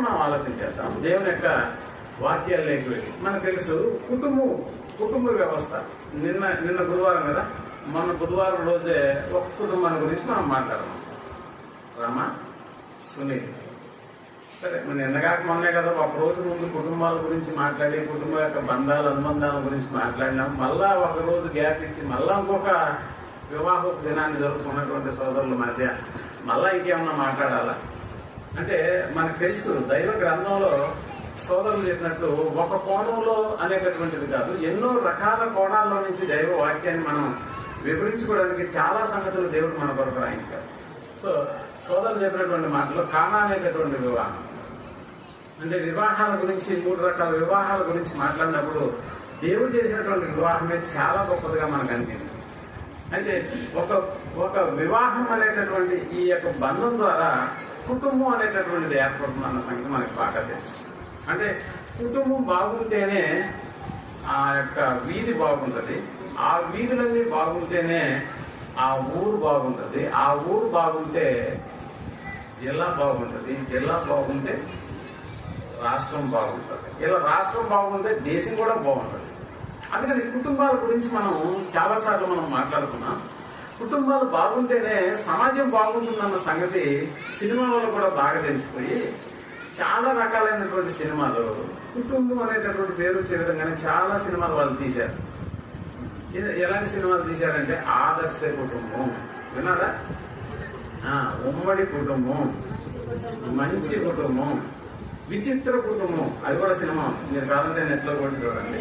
మనం ఆలోచన చేద్దాం. దేవుని యొక్క వాక్యాల్లోకి వెళ్ళి మనకు తెలుసు కుటుంబ వ్యవస్థ. నిన్న గురువారం కదా, మొన్న బుధవారం రోజే ఒక కుటుంబాన్ని గురించి మనం మాట్లాడదాం. రామా, సునీల్. సరే, నిన్నగాక మొన్నే కదా ఒక రోజు ముందు కుటుంబాల గురించి మాట్లాడి కుటుంబం యొక్క అనుబంధాల గురించి మాట్లాడినాం. మళ్ళా ఒక రోజు గ్యాప్ ఇచ్చి మళ్ళా ఇంకొక వివాహ దినాన్ని జరుపుకున్నటువంటి సోదరుల మధ్య మళ్ళా ఇంకేమన్నా మాట్లాడాలా అంటే మనకు తెలుసు దైవ గ్రంథంలో సోదరులు చెప్పినట్లు ఒక కోణంలో అనేటటువంటిది కాదు, ఎన్నో రకాల కోణాల్లో నుంచి దైవ వాక్యాన్ని మనం వివరించుకోవడానికి చాలా సంగతులు దేవుడు మన కొరకు రాయించారు. సో సోదరులు చెప్పినటువంటి మాటలో కానా అనేటటువంటి వివాహం అంటే వివాహాల గురించి 3 రకాల వివాహాల గురించి మాట్లాడినప్పుడు దేవుడు చేసినటువంటి వివాహమే చాలా గొప్పదిగా మనకు అనిపించింది. అయితే ఒక వివాహం అనేటటువంటి ఈ యొక్క బంధం ద్వారా కుటుంబం అనేటటువంటిది ఏర్పడుతుంది అన్న సంగతి మనకి బాగా తెలుసు. అంటే కుటుంబం బాగుంటేనే ఆ యొక్క వీధి బాగుంటుంది, ఆ వీధులన్నీ బాగుంటేనే ఆ ఊరు బాగుంటుంది, ఆ ఊరు బాగుంటే జిల్లా బాగుంటుంది, జిల్లా బాగుంటే రాష్ట్రం బాగుంటుంది, ఇలా రాష్ట్రం బాగుంటే దేశం కూడా బాగుంటుంది. అందుకని కుటుంబాల గురించి మనం చాలాసార్లు మనం మాట్లాడుకున్నాం. కుటుంబాలు బాగుంటేనే సమాజం బాగుంటుందన్న సంగతి సినిమాలలో కూడా బాగా తెలిసిపోయి చాలా రకాలైనటువంటి సినిమాలు కుటుంబం అనేటటువంటి పేరు వచ్చే విధంగానే చాలా సినిమాలు వాళ్ళు తీశారు. ఎలాంటి సినిమాలు తీశారంటే ఆదర్శ కుటుంబం, విన్నారా? ఉమ్మడి కుటుంబం, మంచి కుటుంబం, విచిత్ర కుటుంబం, అది కూడా సినిమా మీరు కావాలంటే నెట్లో కొట్టి చూడండి.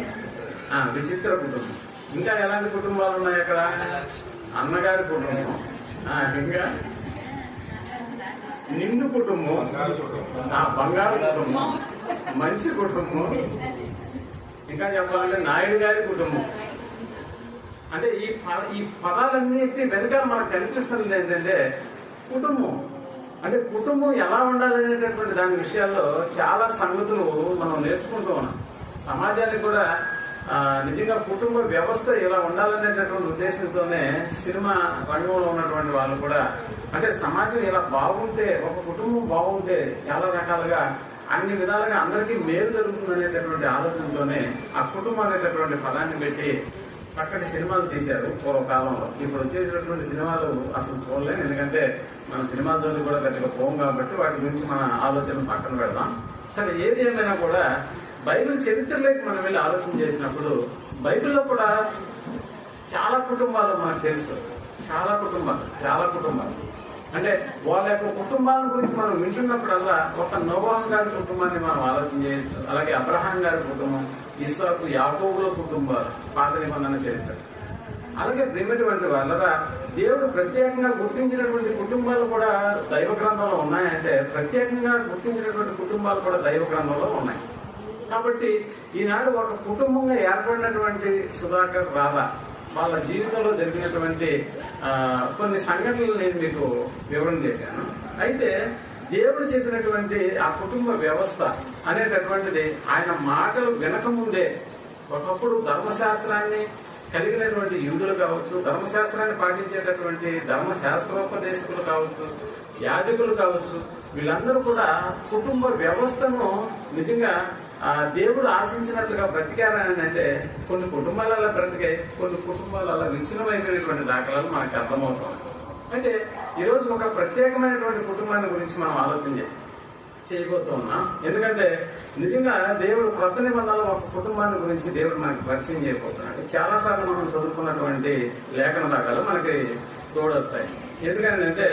విచిత్ర కుటుంబం. ఇంకా ఎలాంటి కుటుంబాలు ఉన్నాయి అక్కడ? అన్నగారి కుటుంబం, ఇంకా నిండు కుటుంబం, బంగారు కుటుంబం, మంచి కుటుంబం, ఇంకా చెప్పాలంటే నాయుడు గారి కుటుంబం. అంటే ఈ పదాలన్నిటి వెనకాల మనకు కనిపిస్తుంది ఏంటంటే కుటుంబం. అంటే కుటుంబం ఎలా ఉండాలనేటటువంటి దాని విషయాల్లో చాలా సంగతులు మనం నేర్చుకుంటూ ఉన్నాం. సమాజానికి కూడా నిజంగా కుటుంబ వ్యవస్థ ఇలా ఉండాలనేటటువంటి ఉద్దేశంతోనే సినిమా రంగంలో ఉన్నటువంటి వాళ్ళు కూడా అంటే సమాజం ఇలా బాగుంటే, ఒక కుటుంబం బాగుంటే చాలా రకాలుగా అన్ని విధాలుగా అందరికీ మేలు జరుగుతుంది అనేటటువంటి ఆలోచనతోనే ఆ కుటుంబం అనేటటువంటి పదాన్ని పెట్టి చక్కటి సినిమాలు తీశారు పూర్వకాలంలో. ఇప్పుడు వచ్చేటటువంటి సినిమాలు అసలు చూడలేము, ఎందుకంటే మన సినిమాల జోలికి కూడా పెద్దగా పోం కాబట్టి వాటి గురించి మన ఆలోచన పక్కన పెడదాం. సరే, ఏది ఏమైనా కూడా బైబిల్ చరిత్రలోకి మనం వెళ్ళి ఆలోచన చేసినప్పుడు బైబిల్లో కూడా చాలా కుటుంబాలు మనకు తెలుసు. చాలా కుటుంబాలు అంటే వాళ్ళ యొక్క కుటుంబాల గురించి మనం వింటున్నప్పుడల్లా ఒక నోవాహు గారి కుటుంబాన్ని మనం ఆలోచన చేయొచ్చు, అలాగే అబ్రహాం గారి కుటుంబం, ఇస్సాకు యాకోబుల కుటుంబాలు, పాత నిబంధన చరిత్ర. అలాగే ప్రేమటువంటి వాళ్ళగా దేవుడు ప్రత్యేకంగా గుర్తించినటువంటి కుటుంబాలు కూడా దైవ గ్రంథంలో ఉన్నాయంటే ప్రత్యేకంగా గుర్తించినటువంటి కుటుంబాలు కూడా దైవ గ్రంథంలో ఉన్నాయి. కాబట్టి ఈనాడు ఒక కుటుంబంగా ఏర్పడినటువంటి సుధాకర్, రాధా వాళ్ళ జీవితంలో జరిగినటువంటి కొన్ని సంఘటనలు నేను మీకు వివరణ చేశాను. అయితే దేవుడు చెప్పినటువంటి ఆ కుటుంబ వ్యవస్థ అనేటటువంటిది ఆయన మాటలు వినకముందే ఒకప్పుడు ధర్మశాస్త్రాన్ని కలిగినటువంటి యూదులు కావచ్చు, ధర్మశాస్త్రాన్ని పాటించేటటువంటి ధర్మశాస్త్రోపదేశకులు కావచ్చు, యాజకులు కావచ్చు, వీళ్ళందరూ కూడా కుటుంబ వ్యవస్థను నిజంగా దేవుడు ఆశించినట్లుగా బ్రతికారని అంటే కొన్ని కుటుంబాలు అలా బ్రతికాయి, కొన్ని కుటుంబాలు అలా విచ్ఛిన్నమైపోయినటువంటి దాఖలాలు మనకు అర్థమవుతాం. అయితే ఈరోజు ఒక ప్రత్యేకమైనటువంటి కుటుంబాన్ని గురించి మనం ఆలోచన చేయబోతూ ఉన్నాం. ఎందుకంటే నిజంగా దేవుడు క్రొత్త నిబంధనలో ఒక కుటుంబాన్ని గురించి దేవుడు మనకి పరిచయం చేయబోతున్నాడు. చాలా సార్లు మనం చదువుకున్నటువంటి లేఖన భాగాలు మనకి తోడొస్తాయి. ఎందుకంటే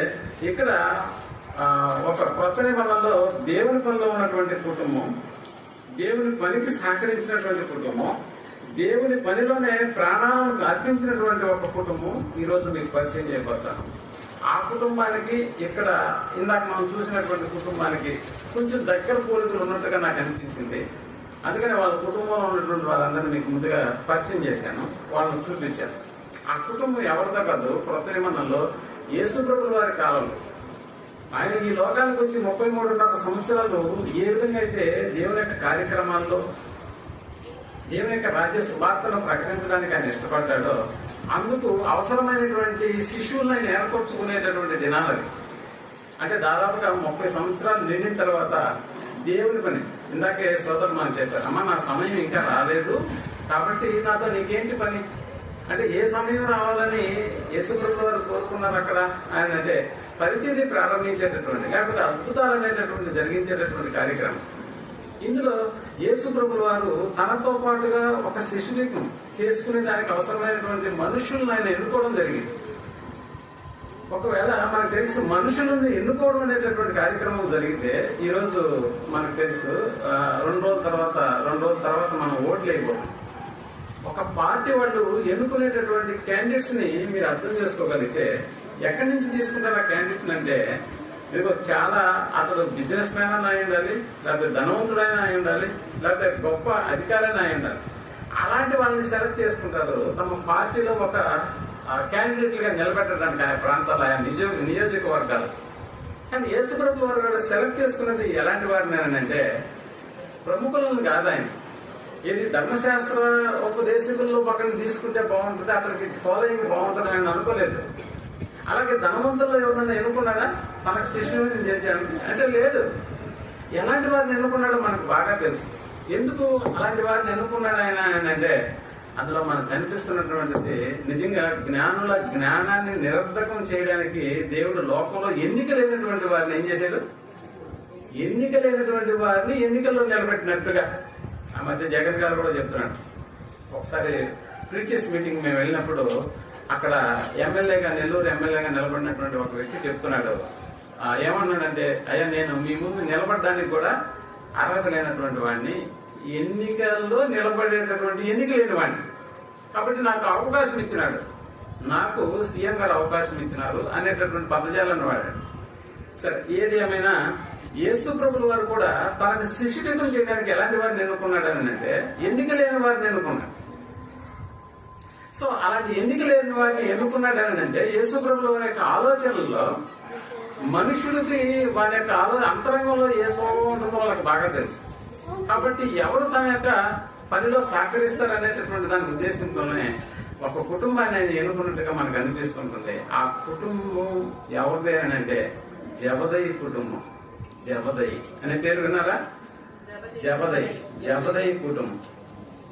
ఇక్కడ ఒక క్రొత్త నిబంధనలో దేవుని పనిలో ఉన్నటువంటి కుటుంబం, దేవుని పనికి సహకరించినటువంటి కుటుంబం, దేవుని పనిలోనే ప్రాణాలను అర్పించినటువంటి ఒక కుటుంబం ఈరోజు మీకు పరిచయం చేయబోతాను. ఆ కుటుంబానికి ఇక్కడ ఇందాక మనం చూసినటువంటి కుటుంబానికి కొంచెం దగ్గర పోలికలు ఉన్నట్టుగా నాకు అనిపించింది. అందుకని వాళ్ళ కుటుంబంలో ఉన్నటువంటి వాళ్ళందరినీ మీకు ముందుగా పరిచయం చేశాను, వాళ్ళని చూపించాను. ఆ కుటుంబం ఎవరితో కాదు, క్రొత్త నిబంధనలో యేసు ప్రభువు వారి కాలంలో ఆయన ఈ లోకానికి వచ్చి 33.5 సంవత్సరాలు ఏ విధంగా అయితే దేవుని యొక్క కార్యక్రమాల్లో దేవుని యొక్క రాజ్య సువార్తను ప్రకటించడానికి ఆయన ఇష్టపడ్డాడో అందుకు అవసరమైనటువంటి శిశువులను ఆయన ఏర్పరచుకునేటటువంటి దినాలవి. అంటే దాదాపుగా 30 సంవత్సరాలు నిండిన తర్వాత దేవుని పని. ఇందాకే సోదరు మనం చెప్పారు, అమ్మ నా సమయం ఇంకా రాలేదు కాబట్టి నాతో నీకేంటి పని అంటే, ఏ సమయం రావాలని యేసుప్రభువు వారు కోరుకున్నారు అక్కడ? ఆయన అంటే పరిచర్య ప్రారంభించేటటువంటి, లేకపోతే అద్భుతాలు అనేటటువంటి జరిగించేటటువంటి కార్యక్రమం. ఇందులో యేసుప్రభువు వారు తనతో పాటుగా ఒక శిష్యునికం చేసుకునే దానికి అవసరమైనటువంటి మనుషులను ఆయన ఎన్నుకోవడం జరిగింది. ఒకవేళ మనకు తెలుసు మనుషులను ఎన్నుకోవడం అనేటటువంటి కార్యక్రమం జరిగితే, ఈ రోజు మనకు తెలుసు 2 రోజుల తర్వాత మనం ఓట్లు వేయబోతాం. ఒక పార్టీ వాళ్ళు ఎన్నుకునేటటువంటి క్యాండిడేట్స్ ని మీరు అర్థం చేసుకోగలిగితే, ఎక్కడి నుంచి తీసుకుంటారు ఆ క్యాండిడేట్ అంటే, మీకు చాలా అతడు బిజినెస్ మ్యాన్ అయి ఉండాలి, లేకపోతే ధనవంతుడైనా అయి ఉండాలి, లేకపోతే గొప్ప అధికారైనా అయి ఉండాలి. అలాంటి వాళ్ళని సెలెక్ట్ చేసుకుంటారు తమ పార్టీలో ఒక క్యాండిడేట్ గా నిలబెట్టడానికి ఆయా ప్రాంతాలు, ఆయా నియోజకవర్గాలు. కానీ యేసుప్రభువు వారు సెలెక్ట్ చేసుకున్నది ఎలాంటి వారిని అంటే, ప్రముఖులను కాదు ఆయన. ఇది ధర్మశాస్త్ర ఉపదేశకుల్లో పక్కన తీసుకుంటే బాగుంటుంది, అతనికి ఫాలోయింగ్ బాగుంటుంది ఆయన అనుకోలేదు. అలాగే ధనవంతుల్లో ఎవరన్నా ఎన్నుకున్నాడా తనకు శిష్యుని చేశాడు అంటే లేదు. ఎలాంటి వారిని ఎన్నుకున్నాడో మనకు బాగా తెలుసు. ఎందుకు అలాంటి వారిని ఎన్నుకున్నాడు ఆయన అంటే, అందులో మనకు కనిపిస్తున్నటువంటిది నిజంగా జ్ఞానుల జ్ఞానాన్ని నిరర్ధకం చేయడానికి దేవుడు లోకంలో ఎన్నిక లేనటువంటి వారిని ఏం చేశాడు? ఎన్నిక లేనటువంటి వారిని ఎన్నికల్లో నిలబెట్టినట్టుగా. ఆ మధ్య జగన్ గారు కూడా చెప్తున్నాడు. ఒకసారి ప్రీచియస్ మీటింగ్ మేము వెళ్ళినప్పుడు అక్కడ నెల్లూరు ఎమ్మెల్యేగా నిలబడినటువంటి ఒక వ్యక్తి చెప్తున్నాడు. ఏమన్నాడంటే, అయ్యా నేను మీ ముందు నిలబడడానికి కూడా అర్హత లేనటువంటి వాడిని, ఎన్నికల్లో నిలబడేటటువంటి ఎన్నిక లేని వాడిని, కాబట్టి నాకు అవకాశం ఇచ్చినాడు, నాకు సీఎం గారు అవకాశం ఇచ్చినారు అనేటటువంటి పదజాలను వాడాడు. సరే, ఏది ఏమైనా యేసుప్రభువు వారు కూడా తనని శిష్యుడితం చేయడానికి ఎలాంటి వారిని ఎన్నుకున్నాడు అని అంటే, ఎన్నిక లేని వారిని ఎన్నుకున్నాడు. సో అలాంటి ఎన్నిక లేని వారిని ఎన్నుకున్నాడు అని అంటే, యేసుప్రభువు వారి యొక్క ఆలోచనల్లో మనుషులకి వారి యొక్క అంతరంగంలో ఏ స్వభావం ఉంటుందో వాళ్ళకి బాగా తెలుసు. కాబట్టి ఎవరు తన యొక్క పనిలో సహకరిస్తారు అనేటటువంటి దాని ఉద్దేశంతోనే ఒక కుటుంబాన్ని ఆయన ఎన్నుకున్నట్టుగా మనకు అనిపిస్తుంటుంది. ఆ కుటుంబం ఎవరిదే అని అంటే జబదయి కుటుంబం. జబదయి అనే పేరు విన్నారా? జబదయి కుటుంబం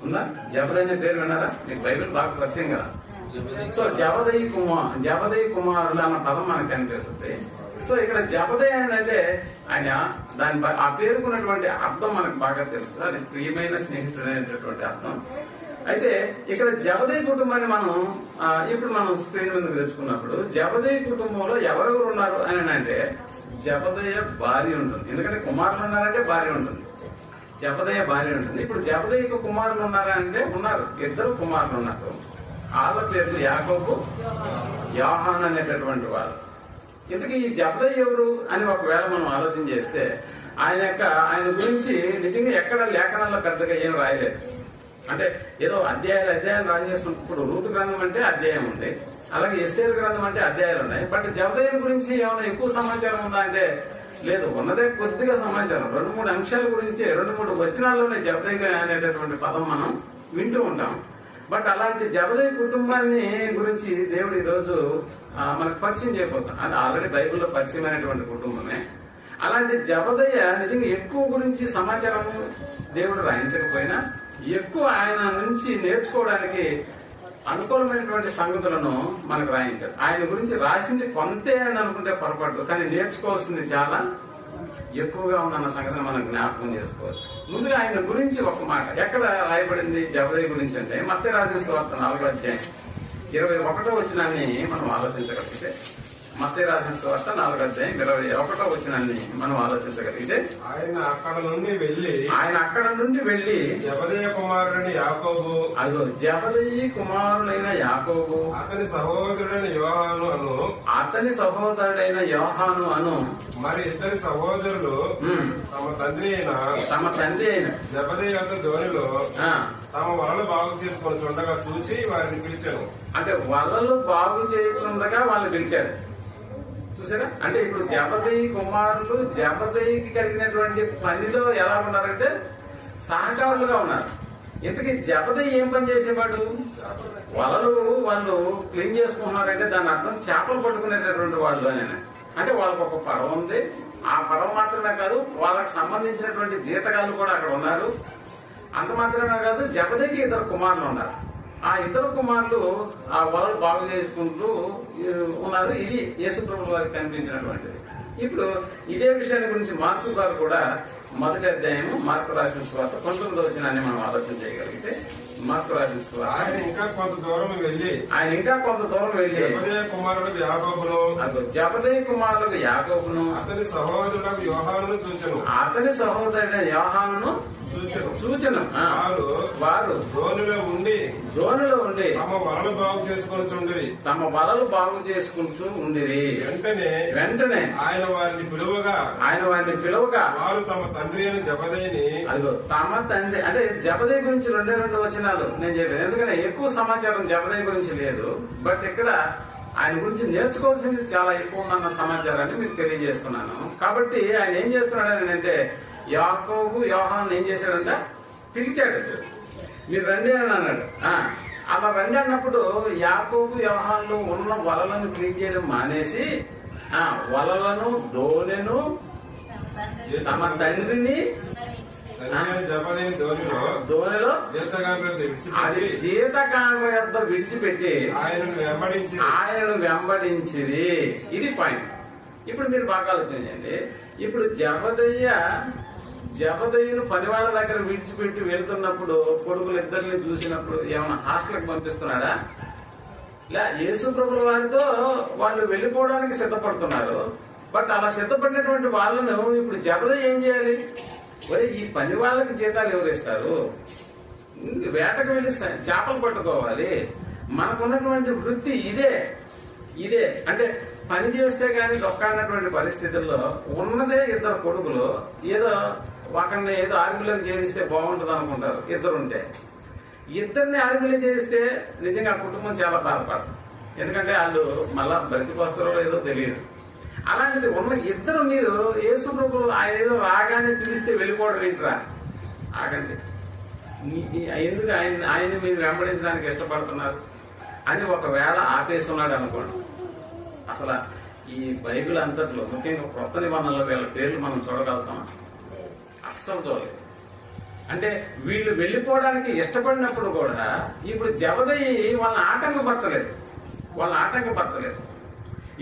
ఉందా? జబదయి అనే పేరు విన్నారా? మీకు బైబిల్ బాగా పరిచయం కదా. సో జబదయి కుమారులు అన్న పదం మనకు కనిపిస్తుంది. సో ఇక్కడ జబదయి అంటే ఆయన ఆ పేరుకున్నటువంటి అర్థం మనకు బాగా తెలుసు. అది ప్రియమైన స్నేహితుడు అనేటటువంటి అర్థం. అయితే ఇక్కడ జబదయి కుటుంబాన్ని ఇప్పుడు మనం స్క్రీన్ మీద తెచ్చుకున్నప్పుడు జబదయి కుటుంబంలో ఎవరెవరు ఉన్నారు అని అంటే, జబదయ్య భార్య ఉంటుంది. ఎందుకంటే కుమారులు ఉన్నారంటే భార్య ఉంటుంది. జబదయ్య భార్య ఉంటుంది. ఇప్పుడు జబదయ్యకు కుమారులు ఉన్నారా అంటే ఉన్నారు, 2 కుమారులు ఉన్నారు. వాళ్ళ పేర్లు యాకోబు, యోహాను అనేటటువంటి వాళ్ళు. ఇంతకీ ఈ జబదయి ఎవరు అని ఒకవేళ మనం ఆలోచన చేస్తే, ఆయన గురించి నిజంగా ఎక్కడ లేఖనాల్లో పెద్దగా ఏం రాయలేదు. అంటే ఏదో అధ్యాయాలు రాజేస్తున్నప్పుడు రూతు గ్రంథం అంటే అధ్యాయం ఉంది, అలాగే ఎస్తేరు గ్రంథం అంటే అధ్యాయాలు ఉన్నాయి. బట్ జబదయి గురించి ఏమైనా ఎక్కువ సమాచారం ఉందా అంటే లేదు. ఉన్నదే కొద్దిగా సమాచారం, 2-3 అంశాల గురించి 2-3 వచనాల్లోనే జబదయి అనేటటువంటి పదం మనం వింటూ ఉంటాం. బట్ అలాంటి జబదయి కుటుంబాన్ని గురించి దేవుడు ఈ రోజు మనకు పరిచయం చేయబోతాం. అది ఆల్రెడీ బైబిల్లో పరిచయమైనటువంటి కుటుంబమే. అలాంటి జబదయ్య నిజంగా ఎక్కువ గురించి సమాచారం దేవుడు రాయించకపోయినా ఎక్కువ ఆయన నుంచి నేర్చుకోవడానికి అనుకూలమైనటువంటి సంగతులను మనకు రాయించారు. ఆయన గురించి రాసింది కొంతే అని అనుకుంటే పొరపాటు, కానీ నేర్చుకోవాల్సింది చాలా ఎక్కువగా ఉన్న సంగతిని మనం జ్ఞాపకం చేసుకోవచ్చు. ముందుగా ఆయన గురించి ఒక మాట ఎక్కడ రాయబడింది జబదయి గురించి అంటే, మత్తయి రాసిన సువార్త 4వ అధ్యాయం 21వ వచనాన్ని మనం ఆలోచించగలిగితే, మత్తయి రాసిన సువార్త 4వ అధ్యాయం 21వ వచనాన్ని మనం ఆలోచించగలిగితే, ఆయన అక్కడ నుండి వెళ్ళి జబదయి కుమారుడైన యాకోబు, అదో జబదయి కుమారులైన యాకోబు, అతని సహోదరుడైన యోహాను అను మరి 2 సహోదరులు తమ తండ్రి అయిన జబదయి యొక్క ధోనిలో తమ వలలు బాగు చేసుకొని చుండగా చూసి వారిని పిలిచాను. అంటే వలలు బాగు చేస్తుండగా వాళ్ళని పిలిచాడు. చూసారా? అంటే ఇప్పుడు జబదయి కుమారులు జబదయికి కలిగినటువంటి పనిలో ఎలా ఉన్నారంటే సహకారులుగా ఉన్నారు. ఇంతకీ జబదయి ఏం పని చేసేవాడు? వలలు వాళ్ళు క్లీన్ చేసుకుంటున్నారంటే దాని అర్థం చేపలు పట్టుకునేటటువంటి వాళ్ళు అని. అంటే వాళ్ళకు ఒక పడవ ఉంది. ఆ పడవ మాత్రమే కాదు, వాళ్ళకి సంబంధించినటువంటి జీతగాళ్ళు కూడా అక్కడ ఉన్నారు. అంత మాత్రమే కాదు, జబదేకి 2 కుమారులు ఉన్నారు. ఆ 2 కుమారులు ఆ వలలు బాగు చేసుకుంటూ ఉన్నారు. ఇది యేసుప్రభుల వారికి కనిపించినటువంటిది. ఇప్పుడు ఇదే విషయాన్ని గురించి మార్కు గారు కూడా మొదటి అధ్యాయము మార్కు రాసిన సువార్త 19వ వచనాన్ని మనం ఆలోచన చేయగలిగితే, మార్కు రాసిన సువార్త ఆయన ఇంకా కొంత దూరం వెళ్ళి జబదేయ కుమారులకు యాకోబును అతని సహోదరుడు యోహానును చూచెను. వారు దోణిలో ఉండి తమ వలలు బాగు చేసుకుంటూ ఉండిరి. వెంటనే ఆయన వారిని పిలువగా వారు తమ తండ్రి అయిన జబదేయిని, అదిగో తమ తండ్రి అంటే జబదేయి గురించి 2 వచనాలు నేను చెప్పాను. ఎందుకంటే ఎక్కువ సమాచారం జబదేయి గురించి లేదు. బట్ ఇక్కడ ఆయన గురించి నేర్చుకోవాల్సింది చాలా ఎక్కువ ఉందన్న సమాచారాన్ని మీకు తెలియజేస్తున్నాను. కాబట్టి ఆయన ఏం చేస్తున్నాడు అంటే, యాకోబు యోహాను ఏం చేశాడంట, పిలిచాడు. మీరు రండి అని అన్నాడు. అలా రండి అన్నప్పుడు యాకోబు యోహాన్లు ఉన్న వలలను క్లీన్ చేయడం మానేసి వలలను దోణెను తమ తండ్రిని దోణిలో జీతగాండ్ర యొద్ద విడిచిపెట్టి ఆయనను వెంబడించింది. ఇది పాయింట్. ఇప్పుడు మీరు బాగా ఆలోచన చేయండి. ఇప్పుడు జబదయ్యను పనివాళ్ళ దగ్గర విడిచిపెట్టి వెళ్తున్నప్పుడు కొడుకులు ఇద్దరిని చూసినప్పుడు ఏమైనా హాస్టల్కి పంపిస్తున్నాడా? యేసు ప్రభుల వారితో వాళ్ళు వెళ్ళిపోవడానికి సిద్ధపడుతున్నారు. బట్ అలా సిద్ధపడినటువంటి వాళ్ళను ఇప్పుడు జబదయ్య ఏం చేయాలి? మరి ఈ పని వాళ్ళకి జీతాలు ఎవరు ఇస్తారు? వేటకు వెళ్ళి చేపలు పట్టుకోవాలి. మనకున్నటువంటి వృత్తి ఇదే అంటే పని చేస్తే గానీ దొక్కాడినటువంటి పరిస్థితుల్లో ఉన్నదే 2 కొడుకులు. ఏదో ఒకరిని ఏదో ఆర్మీలోకి చేరిస్తే బాగుంటుంది అనుకుంటారు. 2 ఉంటే, 2 ఆర్మీలో చేరిస్తే నిజంగా ఆ కుటుంబం చాలా బాధపడదు. ఎందుకంటే వాళ్ళు మళ్ళా బ్రతికొస్తారో లేదో తెలియదు. అలాంటిది ఉన్న 2 మీరు యేసు ప్రభువు ఆయన ఏదో రాగానే పిలిస్తే వెళ్ళిపోవడం ఏంట్రా? ఆగండి. ఎందుకు ఆయన మీరు వెంబడించడానికి ఇష్టపడుతున్నారు అని ఒకవేళ ఆపేస్తున్నాడు అనుకోండి, అసలు ఈ బైబిల్ అంతట్లో ముఖ్యంగా కొత్త నిబంధనలో వీళ్ళ పేర్లు మనం చూడగలుగుతాం? అస్సలు చూడలేదు. అంటే వీళ్ళు వెళ్ళిపోవడానికి ఇష్టపడినప్పుడు కూడా ఇప్పుడు జబదయి వాళ్ళని ఆటంకపరచలేదు.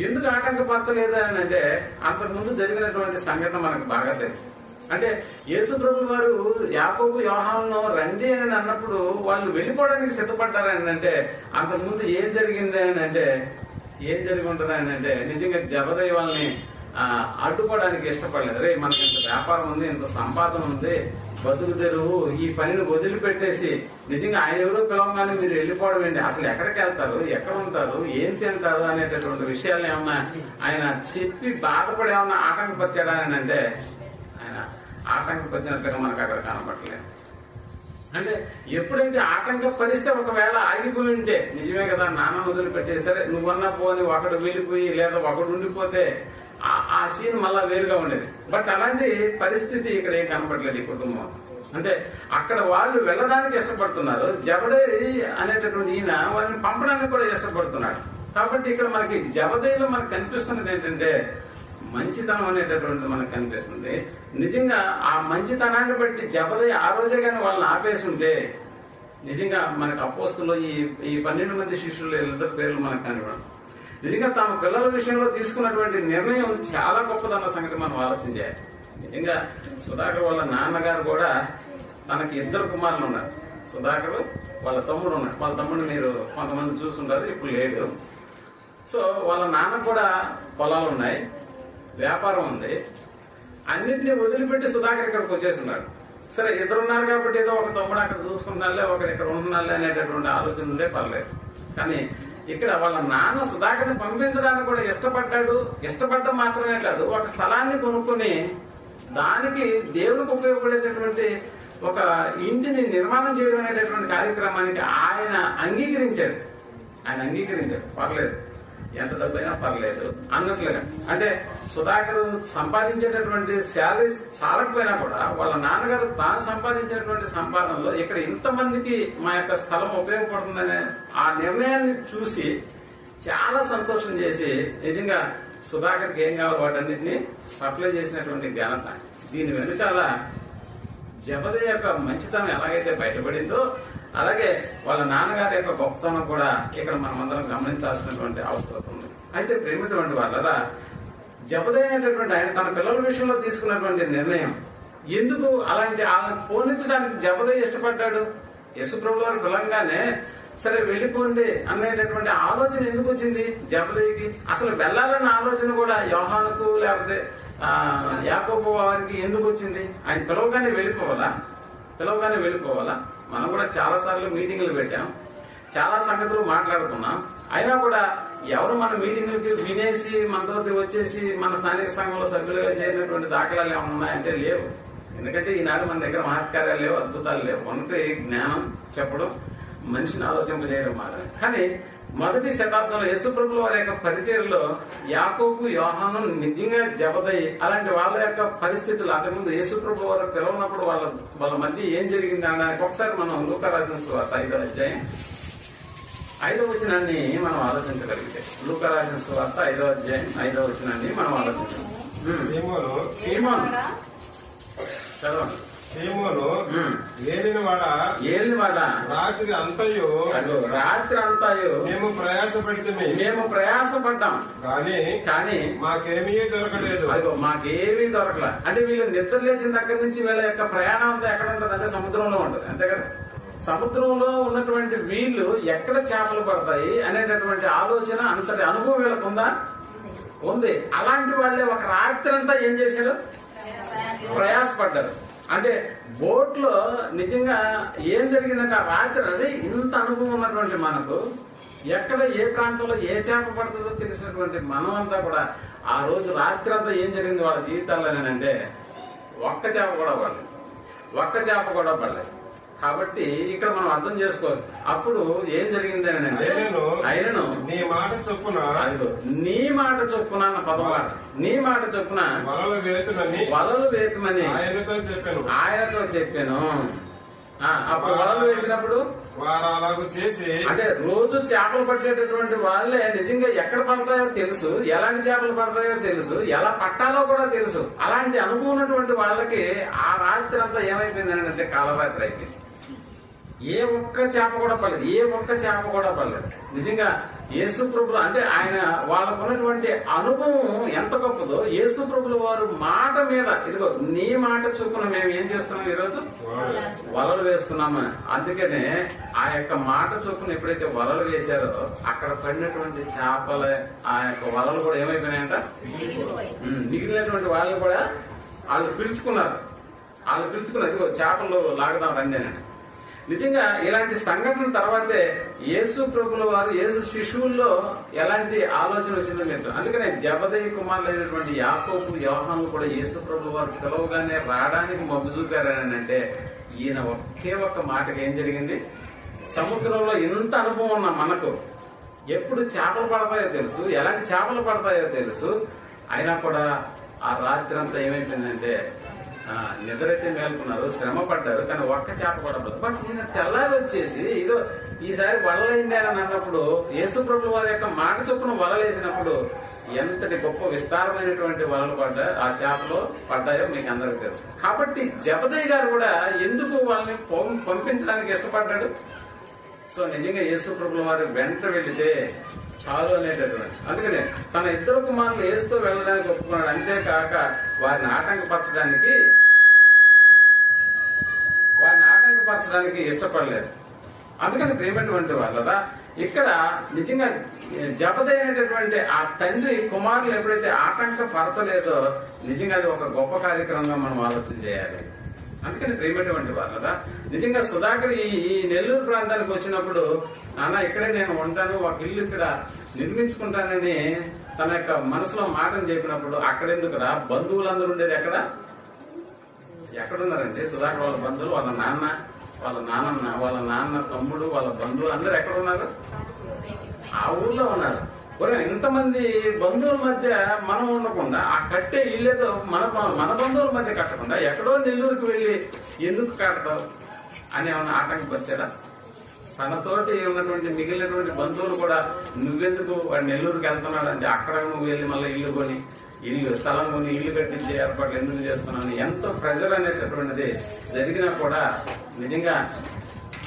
ఎందుకు ఆటంకపరచలేదు అని అంటే, అంతకుముందు జరిగినటువంటి సంఘటన మనకు బాగా తెలుసు. అంటే యేసు ప్రభు వారు యాకోబు యోహాను రండి అని అన్నప్పుడు వాళ్ళు వెళ్ళిపోవడానికి సిద్ధపడ్డారని అంటే, అంతకుముందు ఏం జరిగింది అని అంటే, ఏం జరిగి ఉంటుంది అని అంటే, నిజంగా జబదయి వాళ్ళని అడ్డుకోవడానికి ఇష్టపడలేదు. రే మనకి ఇంత వ్యాపారం ఉంది, ఇంత సంపాదన ఉంది, బతుకు తెరువు, ఈ పనిని వదిలిపెట్టేసి నిజంగా ఆయన ఎవరో పిలవగానే మీరు వెళ్ళిపోవడం ఏంటి? అసలు ఎక్కడికి వెళ్తారు, ఎక్కడ ఉంటారు, ఏం తింటారు అనేటటువంటి విషయాలు ఏమన్నా ఆయన చెప్పి బాధపడి ఏమన్నా ఆటంకపరిచాడా అని అంటే, ఆయన ఆటంకపరిచినట్లుగా మనకు అక్కడ కనపడలేదు. అంటే ఎప్పుడైతే ఆటంకపరిస్తే ఒకవేళ ఆగిపోయి ఉంటే నిజమే కదా, నాన్న వదిలిపెట్టే సరే నువ్వన్నా పోని ఒకడు వెళ్ళిపోయి లేదా ఒకడు ఉండిపోతే ఆ సీన్ మళ్ళా వేరుగా ఉండేది. బట్ అలాంటి పరిస్థితి ఇక్కడ ఏం కనపడలేదు ఈ కుటుంబం. అంటే అక్కడ వాళ్ళు వెళ్ళడానికి ఇష్టపడుతున్నారు, జబదేయి అనేటటువంటి ఈయన వాళ్ళని పంపడానికి కూడా ఇష్టపడుతున్నాడు. కాబట్టి ఇక్కడ మనకి జబదేయిలో మనకు కనిపిస్తున్నది ఏంటంటే, మంచితనం అనేటటువంటి మనకు కనిపిస్తుంది. నిజంగా ఆ మంచితనాన్ని బట్టి జబదేయి ఆ రోజే కానీ వాళ్ళని ఆపేసి ఉంటే నిజంగా మనకు అపోస్తులు ఈ 12 మంది శిష్యులు 2 పేర్లు మనకు కనిపడదు. నిజంగా తమ పిల్లల విషయంలో తీసుకున్నటువంటి నిర్ణయం చాలా గొప్పదన్న సంగతి మనం ఆలోచించాలి. నిజంగా సుధాకర్ వాళ్ళ నాన్నగారు కూడా తనకి 2 కుమారులు ఉన్నారు. సుధాకర్ వాళ్ళ తమ్ముడు ఉన్నాడు. వాళ్ళ తమ్ముడు మీరు కొంతమంది చూసుంటారు, ఇప్పుడు లేడు. సో వాళ్ళ నాన్న కూడా పొలాలు ఉన్నాయి, వ్యాపారం ఉంది. అన్నింటినీ వదిలిపెట్టి సుధాకర్ ఇక్కడికి వచ్చేస్తున్నాడు. సరే 2 ఉన్నారు కాబట్టి ఏదో ఒక తమ్ముడు అక్కడ చూసుకుంటున్నాలే, ఒకటి ఇక్కడ ఉంటున్నాలే అనేటటువంటి ఆలోచన ఉంటే పర్లేదు. కానీ ఇక్కడ వాళ్ళ నాన్న సుధాకర్ని పంపించడానికి కూడా ఇష్టపడడం మాత్రమే కాదు, ఒక స్థలాన్ని కొనుక్కుని దానికి దేవుడికి ఉపయోగపడేటటువంటి ఒక ఇంటిని నిర్మాణం చేయడం అనేటటువంటి కార్యక్రమానికి ఆయన అంగీకరించాడు. పర్లేదు, ఎంత డబ్బైనా పర్లేదు అన్నట్లుగా. అంటే సుధాకర్ సంపాదించేటటువంటి శాలరీ చాలకపోయినా కూడా వాళ్ళ నాన్నగారు తాను సంపాదించేటటువంటి సంపాదనలో ఇక్కడ ఇంతమందికి మా యొక్క స్థలం ఉపయోగపడుతుందనే ఆ నిర్ణయాన్ని చూసి చాలా సంతోషం చేసి నిజంగా సుధాకర్కి ఏం కావాలి వాటన్నిటిని సప్లై చేసినటువంటి ఘనత. దీని వెనుకాల జబదే యొక్క మంచితనం ఎలాగైతే బయటపడిందో అలాగే వాళ్ళ నాన్నగారి యొక్క గొప్పతనం కూడా ఇక్కడ మనమందరం గమనించాల్సినటువంటి అవసరం ఉంది. అయితే ప్రేమిటువంటి వాళ్ళరా, జబదే అనేటటువంటి ఆయన తన పిల్లల విషయంలో తీసుకున్నటువంటి నిర్ణయం ఎందుకు అలాంటి పోనించడానికి జబదే ఇష్టపడ్డాడు? యేసుప్రభువు వారు పిలంగానే సరే వెళ్ళిపోండి అనేటటువంటి ఆలోచన ఎందుకు వచ్చింది జబదేకి? అసలు వెళ్ళాలన్న ఆలోచన కూడా యోహానుకు లేకపోతే యాకోబు వారికి ఎందుకు వచ్చింది? ఆయన పిలవగానే వెళ్ళిపోవాలా? మనం కూడా చాలా సార్లు మీటింగ్లు పెట్టాం, చాలా సంగతులు మాట్లాడుకున్నాం. అయినా కూడా ఎవరు మన మీటింగ్లకి వినేసి మనతో వచ్చేసి మన స్థానిక సంఘంలో సభ్యులుగా చేరినటువంటి దాఖలాలు ఏమైనా ఉన్నాయంటే లేవు. ఎందుకంటే ఈనాడు మన దగ్గర మహత్కార్యాలు లేవు, అద్భుతాలు లేవు. ఒకటి జ్ఞానం చెప్పడం, మనిషిని ఆలోచింపజేయడం మాట. కానీ మొదటి శతాబ్దంలో యేసుప్రభుల వారి యొక్క పరిచర్యలో యాకోబు, యోహాను, నిజంగా జబదయి అలాంటి వాళ్ళ యొక్క పరిస్థితులు అంతకుముందు యేసుప్రభుల వారు పిలవనప్పుడు వాళ్ళ మధ్య ఏం జరిగింది అనడానికి ఒకసారి మనం లూకా రాసిన సువార్త 5వ అధ్యాయం 5వ వచనాన్ని మనం ఆలోచించగలిగితే, లూకా రాసిన సువార్త 5వ అధ్యాయం 5వ వచనాన్ని మనం ఆలోచించాం. సీమోను చదవండి. సీమోను ఏలినవాడా రాత్రి అంతయు మేము ప్రయాసపడ్డాం కానీ మాకేమీ దొరకలేదు. మాకేమీ దొరకలే. అంటే వీళ్ళు నిద్ర లేచిన దగ్గర నుంచి వీళ్ళ యొక్క ప్రయాణం అంతా ఎక్కడ ఉంటుంది అంటే సముద్రంలో ఉంటుంది, అంతే కదా. సముద్రంలో ఉన్నటువంటి వీళ్ళు ఎక్కడ చేపలు పడతాయి అనేటటువంటి ఆలోచన, అంతటి అనుభవం వీళ్ళకు ఉంది. అలాంటి వాళ్ళే ఒక రాత్రి అంతా ఏం చేశారు? ప్రయాసపడ్డారు. అంటే బోట్ లో నిజంగా ఏం జరిగిందంటే ఆ రాత్రి అది ఇంత అనుభవం ఉన్నటువంటి మనకు ఎక్కడ ఏ ప్రాంతంలో ఏ చేప పడుతుందో తెలిసినటువంటి మనం అంతా కూడా ఆ రోజు రాత్రి అంతా ఏం జరిగింది వాళ్ళ జీవితాల్లో అంటే ఒక్క చేప కూడా పడలేదు. కాబట్టి ఇక్కడ మనం అర్థం చేసుకోవచ్చు. అప్పుడు ఏం జరిగింది అని అంటే ఆయనను నీ మాట చొప్పున అన్న పదమాట, నీ మాట చొప్పున వలలు వేయమని ఆయనతో చెప్పాను. అప్పుడు వలలు వేసినప్పుడు వారు అలాగూ చేసి, అంటే రోజు చేపలు పట్టేటటువంటి వాళ్ళే నిజంగా ఎక్కడ పడతాయో తెలుసు, ఎలాంటి చేపలు పడతాయో తెలుసు, ఎలా పట్టాలో కూడా తెలుసు. అలాంటి అనుభవం ఉన్నటువంటి వాళ్ళకి ఆ రాత్రి అంతా ఏమైపోయింది అంటే కాలరాత్రి అయిపోయింది. ఏ ఒక్క చేప కూడా పడలేదు. నిజంగా యేసుప్రభులు అంటే ఆయన వాళ్ళకున్నటువంటి అనుభవం ఎంత గొప్పదో, యేసుప్రభుల వారు మాట మీద ఇదిగో నీ మాట చొప్పున మేము ఏం చేస్తున్నాం ఈరోజు? వలలు వేస్తున్నాము. అందుకనే ఆ యొక్క మాట చొప్పున ఎప్పుడైతే వలలు వేశారో అక్కడ పడినటువంటి చేపల ఆ యొక్క వలలు కూడా ఏమైపోయినాయంట? మిగిలినటువంటి వాళ్ళు కూడా వాళ్ళు పిలుచుకున్నారు. ఇదిగో చేపలు లాగుదాం రండి అని. నిజంగా ఇలాంటి సంఘటన తర్వాతే యేసు ప్రభుల వారు యేసు శిశువుల్లో ఎలాంటి ఆలోచన వచ్చిందో మీరు. అందుకనే జబదయి కుమారులైనటువంటి యాకోబు, యోహాను కూడా యేసు ప్రభుల వారు పిలవగానే రావడానికి మొగ్గు చూపారని అంటే ఈయన ఒకే ఒక్క మాటకి ఏం జరిగింది? సముద్రంలో ఇంత అనుభవం ఉన్న మనకు ఎప్పుడు చేపలు పడతాయో తెలుసు, ఎలాంటి చేపలు పడతాయో తెలుసు. అయినా కూడా ఆ రాత్రి అంతా ఏమైపోయిందంటే నిద్రైతే మేల్కొన్నారు, శ్రమ పడ్డారు, కానీ ఒక్క చేప కూడా పడదు. బట్ నేను తెల్లారి వచ్చేసి ఇదో ఈసారి వలలైంది అని అన్నప్పుడు యేసు ప్రభుల వారి యొక్క మాట చొప్పున వలలేసినప్పుడు ఎంతటి గొప్ప విస్తారమైనటువంటి వలలు ఆ చేపలు పడ్డాయో మీకు అందరికీ తెలుసు. కాబట్టి జబదయి గారు కూడా ఎందుకు వాళ్ళని పంపించడానికి ఇష్టపడ్డాడు? సో నిజంగా యేసు ప్రభుల వారు వెంట వెళితే చాలు అనేటటువంటి, అందుకనే తన ఇద్దరు కుమారులు యేసుతో వెళ్ళడానికి ఒప్పుకున్నాడు. అంతేకాక వారిని ఆటంకపరచడానికి ఇష్టపడలేదు. అందుకని ప్రేమటువంటి వాళ్ళరా ఇక్కడ నిజంగా జబదయి అనేటటువంటి ఆ తండ్రి కుమారులు ఎప్పుడైతే ఆటంకపరచలేదో నిజంగా అది ఒక గొప్ప కార్యక్రమంగా మనం ఆలోచన చేయాలి. అందుకని ప్రేమటువంటి వాళ్ళరా నిజంగా సుధాకర్ ఈ నెల్లూరు ప్రాంతానికి వచ్చినప్పుడు నాన్న ఇక్కడే నేను ఉంటాను, ఒక ఇల్లు ఇక్కడ నిర్మించుకుంటానని తన యొక్క మనసులో మాటను చెప్పినప్పుడు అక్కడెందుకురా బంధువులందరూ ఉండేది ఎక్కడున్నారంటే సుధాకర్ వాళ్ళ బంధువులు, వాళ్ళ నాన్న, వాళ్ళ నాన్నమ్మ, వాళ్ళ నాన్న తమ్ముడు, వాళ్ళ బంధువులు అందరూ ఎక్కడ ఉన్నారు? ఆ ఊర్లో ఉన్నారు. ఇంతమంది బంధువుల మధ్య మనం ఉండకుండా ఆ కట్టే ఇల్లేదో మన బంధువుల మధ్య కట్టకుండా ఎక్కడో నెల్లూరుకి వెళ్ళి ఎందుకు కట్టడం అని ఏమన్నా ఆటంకపరిచారా? తనతోటి ఉన్నటువంటి మిగిలినటువంటి బంధువులు కూడా నువ్వెందుకు వాడు నెల్లూరుకి వెళ్తున్నాడు అంటే అక్కడ నువ్వు వెళ్ళి మళ్ళీ ఇల్లు స్థలం కొని ఇల్లు కట్టించే ఏర్పాట్లు ఎందుకు చేస్తున్నావు, ఎంతో ప్రెజర్ అనేటటువంటిది జరిగినా కూడా నిజంగా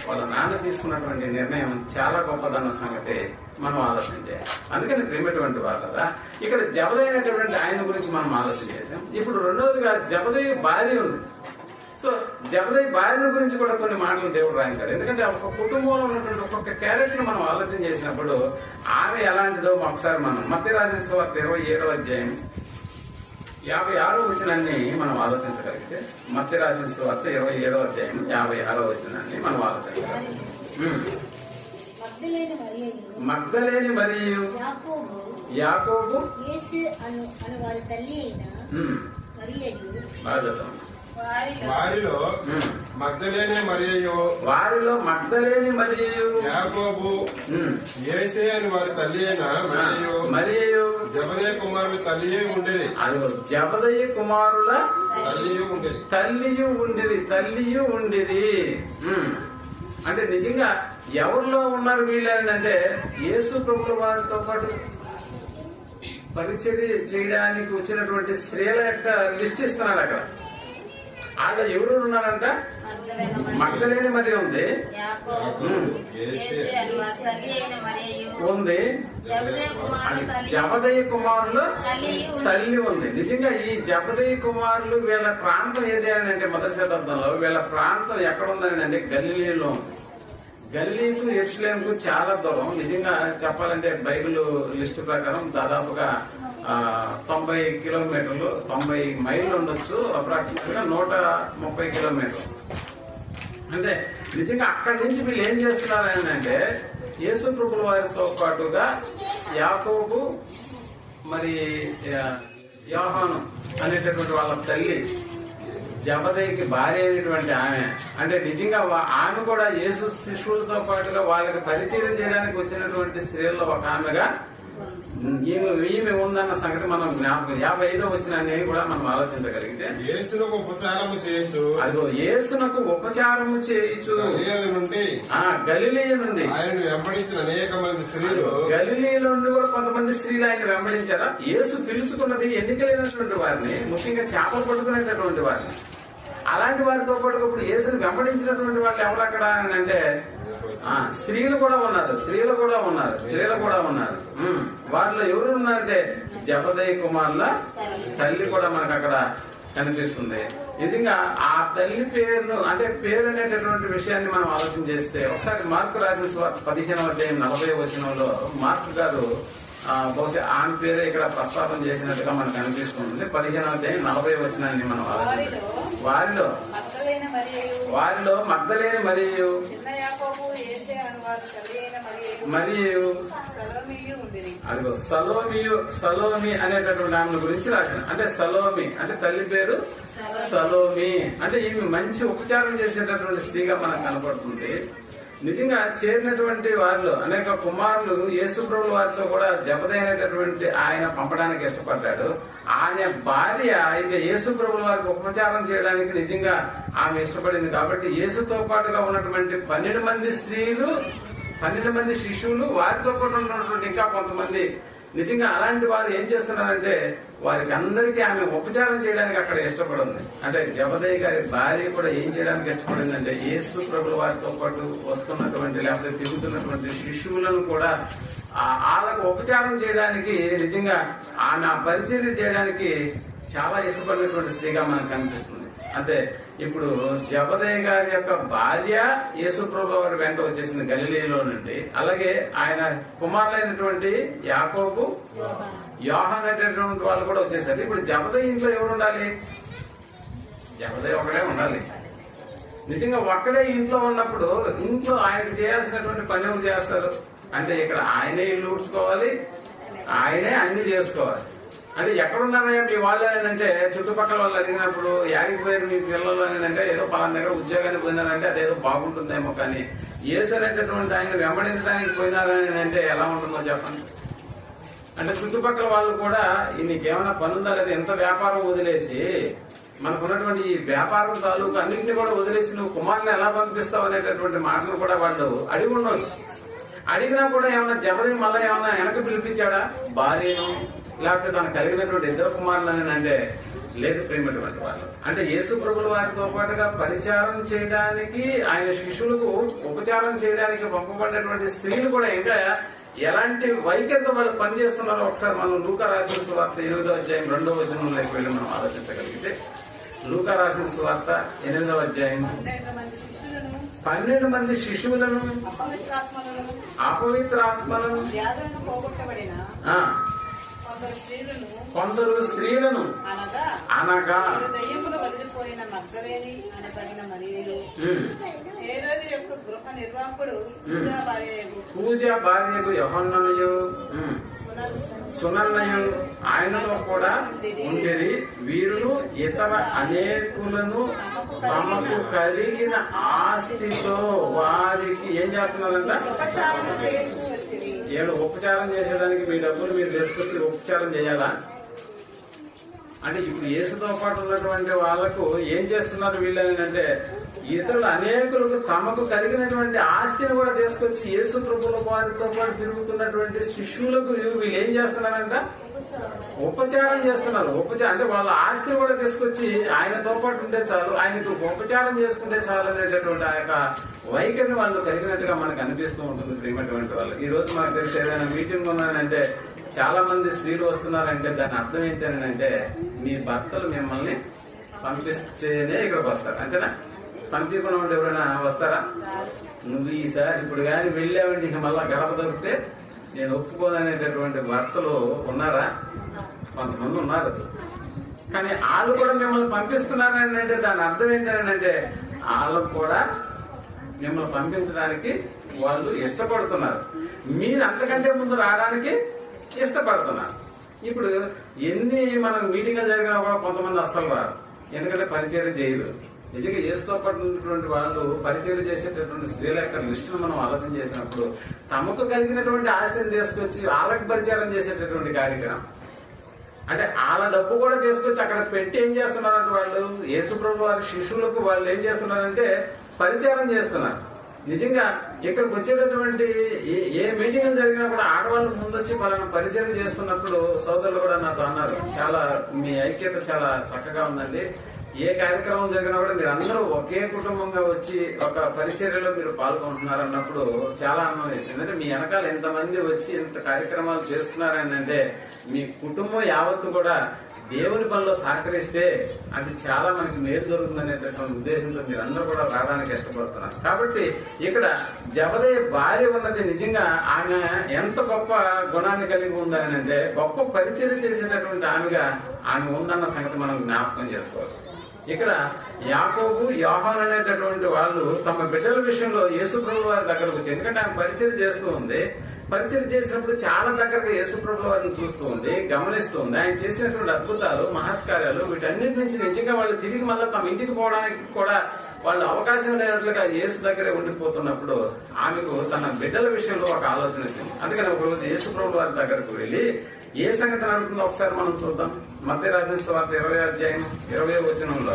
వాళ్ళ నాన్న తీసుకున్నటువంటి నిర్ణయం చాలా గొప్పదన్న సంగతి మనం ఆలోచన చేయాలి. అందుకని ప్రేమటువంటి వాళ్ళ ఇక్కడ జబదయి అనేటువంటి ఆయన గురించి మనం ఆలోచన చేసాం. ఇప్పుడు రెండవదిగా జబదయి భార్య ఉంది. సో జబదయి భార్య గురించి కూడా కొన్ని మాటలు దేవుడు రాయించాడు. ఎందుకంటే ఒక కుటుంబంలో ఉన్నటువంటి ఒక్కొక్క క్యారెక్టర్ మనం ఆలోచన చేసినప్పుడు ఆమె ఎలాంటిదో ఒకసారి మనం మత్తయి రాసిన సువార్త 27వ అధ్యాయం 56వ వచనాన్ని మనం ఆలోచించగలిగితే, మత్తయి రాసిన సువార్త 27వ అధ్యాయం 56వ వచనాన్ని మనం ఆలోచించగలిగితే, మగ్దలేని మరియు యాకోబు వారిలో మగ్దలేని మరియు యాకోబు యేసే అని వారి తల్లి అయిన మరియు జబదయి కుమారుల తల్లి ఉండేది. అదిగో జబదయి కుమారుల తల్లియు ఉండేది. అంటే నిజంగా ఎవరిలో ఉన్నారు వీళ్ళని అంటే యేసు ప్రభుల వారితో పాటు పరిచర్య చేయడానికి వచ్చినటువంటి స్త్రీల యొక్క లిస్ట్ ఇస్తున్నారు. అక్కడ ఆడ ఎవరు ఉన్నారంట, మగ్దలేని మరి ఉంది, జబదయి కుమారులు తల్లి ఉంది. నిజంగా ఈ జబదయి కుమారులు వీళ్ళ ప్రాంతం ఏది అని అంటే మొదటి శతాబ్దంలో వీళ్ళ ప్రాంతం ఎక్కడ ఉందని అంటే గలిలీలో ఉంది. గలిలీకు యెరూషలేముకు చాలా దూరం. నిజంగా చెప్పాలంటే బైబిల్ లిస్టు ప్రకారం దాదాపుగా 90 కిలోమీటర్లు, 90 మైళ్ళు ఉండొచ్చు, అప్రాక్సిమేట్ గా 130 కిలోమీటర్లు. అంటే నిజంగా అక్కడి నుంచి వీళ్ళు ఏం చేస్తున్నారు అంటే యేసు ప్రభుల వారితో పాటుగా యాకోబు మరి యోహాను అనేటటువంటి వాళ్ళ తల్లి జబదయికి భార్య అయినటువంటి ఆమె, అంటే నిజంగా ఆమె కూడా యేసు శిష్యులతో పాటుగా వాళ్ళకి పరిచయం చేయడానికి వచ్చినటువంటి స్త్రీల్లో ఒక ఆమెగా ఈమె ఉందన్న సంగతి మనం జ్ఞాపకం 55వ వచనాన్ని కూడా మనం ఆలోచించగలిగితే, యేసునకు ఉపచారము చేయొచ్చు, అదిగో యేసునకు ఉపచారము చేయొచ్చు. గలిలయ నుండి ఆయన వెంబడించిన అనేక మంది స్త్రీలు, గలిలయ నుండి కూడా కొంతమంది స్త్రీలు ఆయన వెంబడించారా. యేసు పిలుచుకున్నది ఎన్నికలైనటువంటి వారిని, ముఖ్యంగా చేపలు పట్టుకునేటటువంటి వారిని. అలాంటి వారితో పాటు ఇప్పుడు యేసుని వెంబడించినటువంటి వాళ్ళు ఎవరు అక్కడ అంటే స్త్రీలు కూడా ఉన్నారు. వారిలో ఎవరు ఉన్నారంటే జబదయి కుమారుల తల్లి కూడా మనకు అక్కడ కనిపిస్తుంది. నిజంగా ఆ తల్లి పేరును అంటే పేరు అనేటటువంటి విషయాన్ని మనం ఆలోచన చేస్తే ఒకసారి మార్కు రాసిన సువార్త 15వ అధ్యాయం 40వ వచనంలో మార్కు గారు బహుశా ఆమె పేరే ఇక్కడ ప్రస్తావన చేసినట్టుగా మనకు అనిపిస్తుంది. 15వ అధ్యాయం 40వ వచనాన్ని మనం ఆలోచించాలి. వారిలో మగ్దలేని మరియు అదిగో సలోమి అనేటటువంటి ఆమె గురించి రాసిన. అంటే సలోమి అంటే తల్లి పేరు సలోమి. అంటే ఈమె మంచి ఉపచారం చేసేటటువంటి స్త్రీగా మనకు కనపడుతుంది. నిజంగా చేరినటువంటి వారిలో అనేక కుమారులు యేసు ప్రభుల వారితో కూడా జబదయి అనేటటువంటి ఆయన పంపడానికి ఇష్టపడ్డాడు. ఆయన భార్య అయితే యేసు ప్రభుల వారికి ఉపచారం చేయడానికి నిజంగా ఆమె ఇష్టపడింది. కాబట్టి యేసుతో పాటుగా ఉన్నటువంటి 12 మంది స్త్రీలు, 12 మంది శిష్యులు, వారితో పాటు ఉన్నటువంటి ఇంకా కొంతమంది నిజంగా అలాంటి వారు ఏం చేస్తున్నారంటే వారికి అందరికీ ఆమె ఉపచారం చేయడానికి అక్కడ ఇష్టపడింది. అంటే జబదయి గారి భార్య కూడా ఏం చేయడానికి ఇష్టపడిందంటే యేసు ప్రభుల వారితో పాటు వస్తున్నటువంటి లేకపోతే తిరుగుతున్నటువంటి శిష్యులను కూడా వాళ్ళకు ఉపచారం చేయడానికి నిజంగా ఆమె ఆ పరిచర్య చేయడానికి చాలా ఇష్టపడినటువంటి స్త్రీగా మనకు కనిపిస్తుంది. అంటే ఇప్పుడు జబదయి గారి యొక్క భార్య యేసు ప్రభుల వారి వెంట వచ్చేసింది గలిలీలో నుండి. అలాగే ఆయన కుమారులైనటువంటి యాకోబు, యోహాను అనేటటువంటి వాళ్ళు కూడా వచ్చేసారు. ఇప్పుడు జబదయి ఇంట్లో ఎవరు ఉండాలి? జబదయి ఒకడే ఉండాలి. నిజంగా ఒక్కడే ఇంట్లో ఉన్నప్పుడు ఇంట్లో ఆయనకు చేయాల్సినటువంటి పని ఎవరు చేస్తారు అంటే ఇక్కడ ఆయనే ఇల్లు ఊడ్చుకోవాలి, ఆయనే అన్ని చేసుకోవాలి. అంటే ఎక్కడున్నారయ్యా మీ వాళ్ళు అంటే చుట్టుపక్కల వాళ్ళు అడిగినప్పుడు యాడికి పోయారు మీ పిల్లలు అంటే ఏదో పలానా దగ్గర ఉద్యోగానికి పోయినారంటే అదేదో బాగుంటుందేమో, కానీ యేసు అనేటటువంటి ఆయన వెంబడించడానికి పోయినారని అంటే ఎలా ఉంటుందో చెప్పండి. అంటే చుట్టుపక్కల వాళ్ళు కూడా నీకేమైనా పని ఉందా లేదా, ఎంత వ్యాపారం వదిలేసి మనకున్నటువంటి ఈ వ్యాపారం తాలూకు అన్నింటినీ కూడా వదిలేసి నువ్వు కుమారుని ఎలా పంపిస్తావు అనేటటువంటి మాటలు కూడా వాళ్ళు అడిగి ఉండొచ్చు. అడిగినా కూడా ఏమన్నా జబది మళ్ళీ ఏమన్నా వెనక పిలిపించాడా భార్యను, లేకపోతే తనకు కలిగినటువంటి ఇద్దరు కుమారులని అంటే లేదు. ప్రేమటువంటి వాళ్ళు అంటే యేసు ప్రభుల వారితో పాటుగా పరిచారం చేయడానికి, ఆయన శిష్యులకు ఉపచారం చేయడానికి పంపబడినటువంటి స్త్రీలు కూడా ఇంకా ఎలాంటి వైఖరితో వాళ్ళు పనిచేస్తున్నారో ఒకసారి మనం లూకా రాసిన సువార్త 8వ అధ్యాయం 2వ వచనంలోకి వెళ్ళి మనం ఆలోచించగలిగితే, లూకా రాసిన సువార్త 8వ అధ్యాయం 12 మంది శిశువులను అపవిత్రాత్మలను కొందరు స్త్రీలను అనగా వదిలిపోయిన మగ్ధలేని అనబడిన మరియు హేరోదు యొక్క గృహ నిర్వాహకుడు పూజా భార్యకు యోహన్నయు సునన్నయు ఆయనలో కూడా ఉండేది. వీరును ఇతర అనేకులను తమకు కలిగిన ఆస్తితో వారికి ఏం చేస్తున్నారంట? ఏడు ఉపచారం చేసేదానికి మీ డబ్బులు మీరు తీసుకొచ్చి ఉపచారం చేయాలా అంటే ఇప్పుడు యేసుతో పాటు ఉన్నటువంటి వాళ్లకు ఏం చేస్తున్నారు వీళ్ళని అంటే, ఇతరులు అనేకులకు తమకు కలిగినటువంటి ఆస్తిని కూడా తీసుకొచ్చి యేసు ప్రభుల వారితో పాటు తిరుగుతున్నటువంటి శిష్యులకు వీళ్ళు ఏం చేస్తున్నారంట? ఉపచారం చేస్తున్నారు. ఉపచారం అంటే వాళ్ళ ఆస్తిని కూడా తీసుకొచ్చి ఆయనతో పాటు ఉంటే చాలు, ఆయనకు ఉపచారం చేసుకుంటే చాలు అనేటటువంటి ఆ యొక్క వైఖరిని వాళ్ళు కలిగినట్టుగా మనకు అనిపిస్తూ ఉంటుంది. ప్రియమైనటువంటి వాళ్ళు ఈ రోజు మనకు తెలిసి ఏదైనా మీటింగ్ ఉన్నానంటే చాలా మంది స్త్రీలు వస్తున్నారంటే దాని అర్థం ఏంటంటే, మీ భర్తలు మిమ్మల్ని పంపిస్తేనే ఇక్కడికి వస్తారు, అంతేనా? పంపించకుండా ఉంటే ఎవరైనా వస్తారా? నువ్వు ఈసారి ఇప్పుడు కానీ వెళ్ళావంటే ఇక మళ్ళా గడప దొరికితే నేను ఒప్పుకోదనేటటువంటి భర్తలు ఉన్నారా? కొంతమంది ఉన్నారు. కానీ వాళ్ళు కూడా మిమ్మల్ని పంపిస్తున్నారని అంటే దాని అర్థం ఏంటంటే, వాళ్ళకు కూడా మిమ్మల్ని పంపించడానికి వాళ్ళు ఇష్టపడుతున్నారు. మీరు అంతకంటే ముందు రావడానికి ఇష్టపడుతున్నారు. ఇప్పుడు ఎన్ని మనం మీటింగ్లు జరిగినా కూడా కొంతమంది అస్సలు రారు, ఎందుకంటే పరిచయం చేయరు. నిజంగా యేసుతో పాటు ఉన్నటువంటి వాళ్ళు పరిచయం చేసేటటువంటి స్త్రీల యొక్క లిస్టును మనం ఆలోచన చేసినప్పుడు తమకు కలిగినటువంటి ఆస్తిని తీసుకొచ్చి వాళ్ళకి పరిచారం చేసేటటువంటి కార్యక్రమం అంటే వాళ్ళ డబ్బు కూడా తీసుకొచ్చి అక్కడ పెట్టి ఏం చేస్తున్నారంటే వాళ్ళు యేసు ప్రభు వారి శిష్యులకు వాళ్ళు ఏం చేస్తున్నారంటే పరిచారం చేస్తున్నారు. నిజంగా ఇక్కడికి వచ్చేటటువంటి ఏ మీటింగ్ జరిగినా కూడా ఆడవాళ్ళు ముందొచ్చి వాళ్ళని పరిచయం చేస్తున్నప్పుడు సోదరులు కూడా నాతో అన్నారు, చాలా మీ ఐక్యత చాలా చక్కగా ఉందండి, ఏ కార్యక్రమం జరిగినా కూడా మీరు అందరూ ఒకే కుటుంబంగా వచ్చి ఒక పరిచర్యలో మీరు పాల్గొంటున్నారు అన్నప్పుడు చాలా ఆనందం వేసింది. ఎందుకంటే మీ వెనకాల ఎంతమంది వచ్చి ఇంత కార్యక్రమాలు చేస్తున్నారని అంటే మీ కుటుంబం యావత్తు కూడా దేవుని పనిలో సహకరిస్తే అది చాలా మనకి మేలు దొరుకుతుందనేటటువంటి ఉద్దేశంతో మీరు అందరూ కూడా రావడానికి ఇష్టపడుతున్నారు. కాబట్టి ఇక్కడ జబదయి భార్య ఉన్నది నిజంగా ఆమె ఎంత గొప్ప గుణాన్ని కలిగి ఉందని అంటే గొప్ప పరిచర్య చేసేటటువంటి ఆమెగా ఆమె ఉందన్న సంగతి మనం జ్ఞాపకం చేసుకోవాలి. ఇక్కడ యాకోబు యోహాను అనేటటువంటి వాళ్ళు తమ బిడ్డల విషయంలో యేసు ప్రభు వారి దగ్గరకు వచ్చి, ఎందుకంటే ఆమె పరిచయం చేస్తూ ఉంది, పరిచయం చేసినప్పుడు చాలా దగ్గరగా యేసు ప్రభు వారిని చూస్తూ ఉంది, గమనిస్తూ ఉంది. ఆయన చేసినటువంటి అద్భుతాలు మహత్కార్యాలు వీటన్నిటి నుంచి నిజంగా వాళ్ళు తిరిగి మళ్ళీ తమ ఇంటికి పోవడానికి కూడా వాళ్ళు అవకాశం లేనట్లుగా యేసు దగ్గరే ఉండిపోతున్నప్పుడు ఆమెకు తన బిడ్డల విషయంలో ఒక ఆలోచన వచ్చింది. అందుకని ఒకరోజు యేసు ప్రభు వారి దగ్గరకు వెళ్ళి ఏ సంగతి అడుగుతుందో ఒకసారి మనం చూద్దాం. మత్తయి రాసిన సువార్త 20వ అధ్యాయం 20వ వచనంలో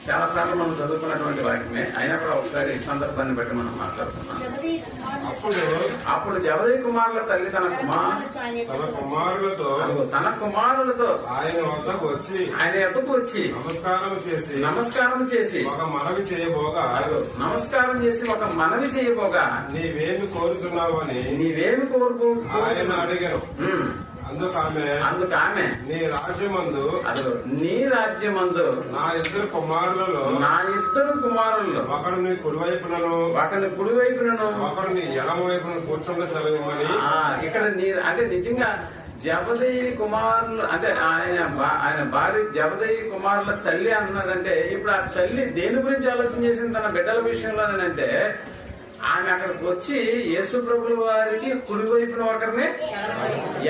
చాలా సార్లు మనం చదువుకున్నటువంటి వాక్యమే, అయినా కూడా ఒకసారి ఈ సందర్భాన్ని బట్టి మనం మాట్లాడుతున్నాం. అప్పుడు జబదయి కుమారుల తల్లి తన కుమారులతో ఆయన వద్దకు వచ్చి నమస్కారం చేసి ఒక మనవి చేయబోగా నీవేమి కోరుచున్నావు అని కోరుకు ఆయన అడిగాను. అందుకు ఆమె నీ రాజ్యమందు నా ఇద్దరు కుమారులలో ఒకడు నీ కుడివైపునను ఒకడు నీ ఎడమ వైపున కూర్చుంటే సెలవుమని. ఇక్కడ అంటే నిజంగా జబదయి కుమారులు అంటే ఆయన భార్య జబదయి కుమారుల తల్లి అంటున్నాడంటే ఇప్పుడు ఆ తల్లి దేని గురించి ఆలోచన చేసింది తన బిడ్డల విషయంలోనంటే ఆమె అక్కడికి వచ్చి యేసు ప్రభుల వారికి కుడి వైపున ఒకరిని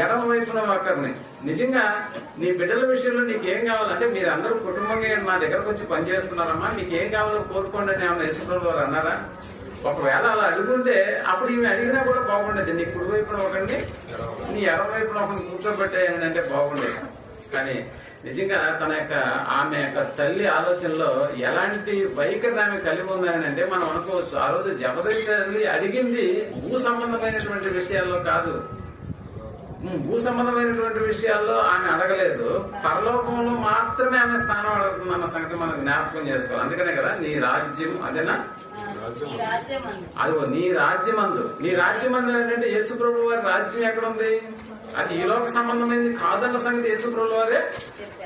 ఎడమ వైపున ఒకరిని నిజంగా నీ బిడ్డల విషయంలో నీకేం కావాలంటే మీరు అందరూ కుటుంబంగా మా దగ్గరకు వచ్చి పనిచేస్తున్నారమ్మా, మీకేం కావాలో కోరుకోండి అని ఆమె యేసు ప్రభుల వారు అన్నారా? ఒకవేళ అలా అడుగుంటే అప్పుడు ఈమె అడిగినా కూడా బాగుండేది, నీ కుడి వైపున ఒకరిని నీ ఎడమ వైపున ఒకరిని కూర్చోబెట్టేయండి అంటే బాగుండేది. కానీ నిజంగా ఆమె యొక్క తల్లి ఆలోచనలో ఎలాంటి వైఖరి ఆమె కలిగి ఉందని అంటే మనం అనుకోవచ్చు. ఆ రోజు జబదయి తల్లి అడిగింది భూ సంబంధమైనటువంటి విషయాల్లో కాదు, భూ సంబంధమైనటువంటి విషయాల్లో ఆమె అడగలేదు, పరలోకంలో మాత్రమే ఆమె స్థానం అడుగుతుందన్న సంగతి మనం జ్ఞాపకం చేసుకోవాలి. అందుకనే కదా నీ రాజ్యం అదేనా, అదిగో నీ రాజ్యమందు. నీ రాజ్యమందు ఏంటంటే యేసుప్రభు వారి రాజ్యం ఎక్కడ ఉంది? అది ఈ లోక సంబంధమైనది కాదన్న సంగతి యేసుప్రభు వారే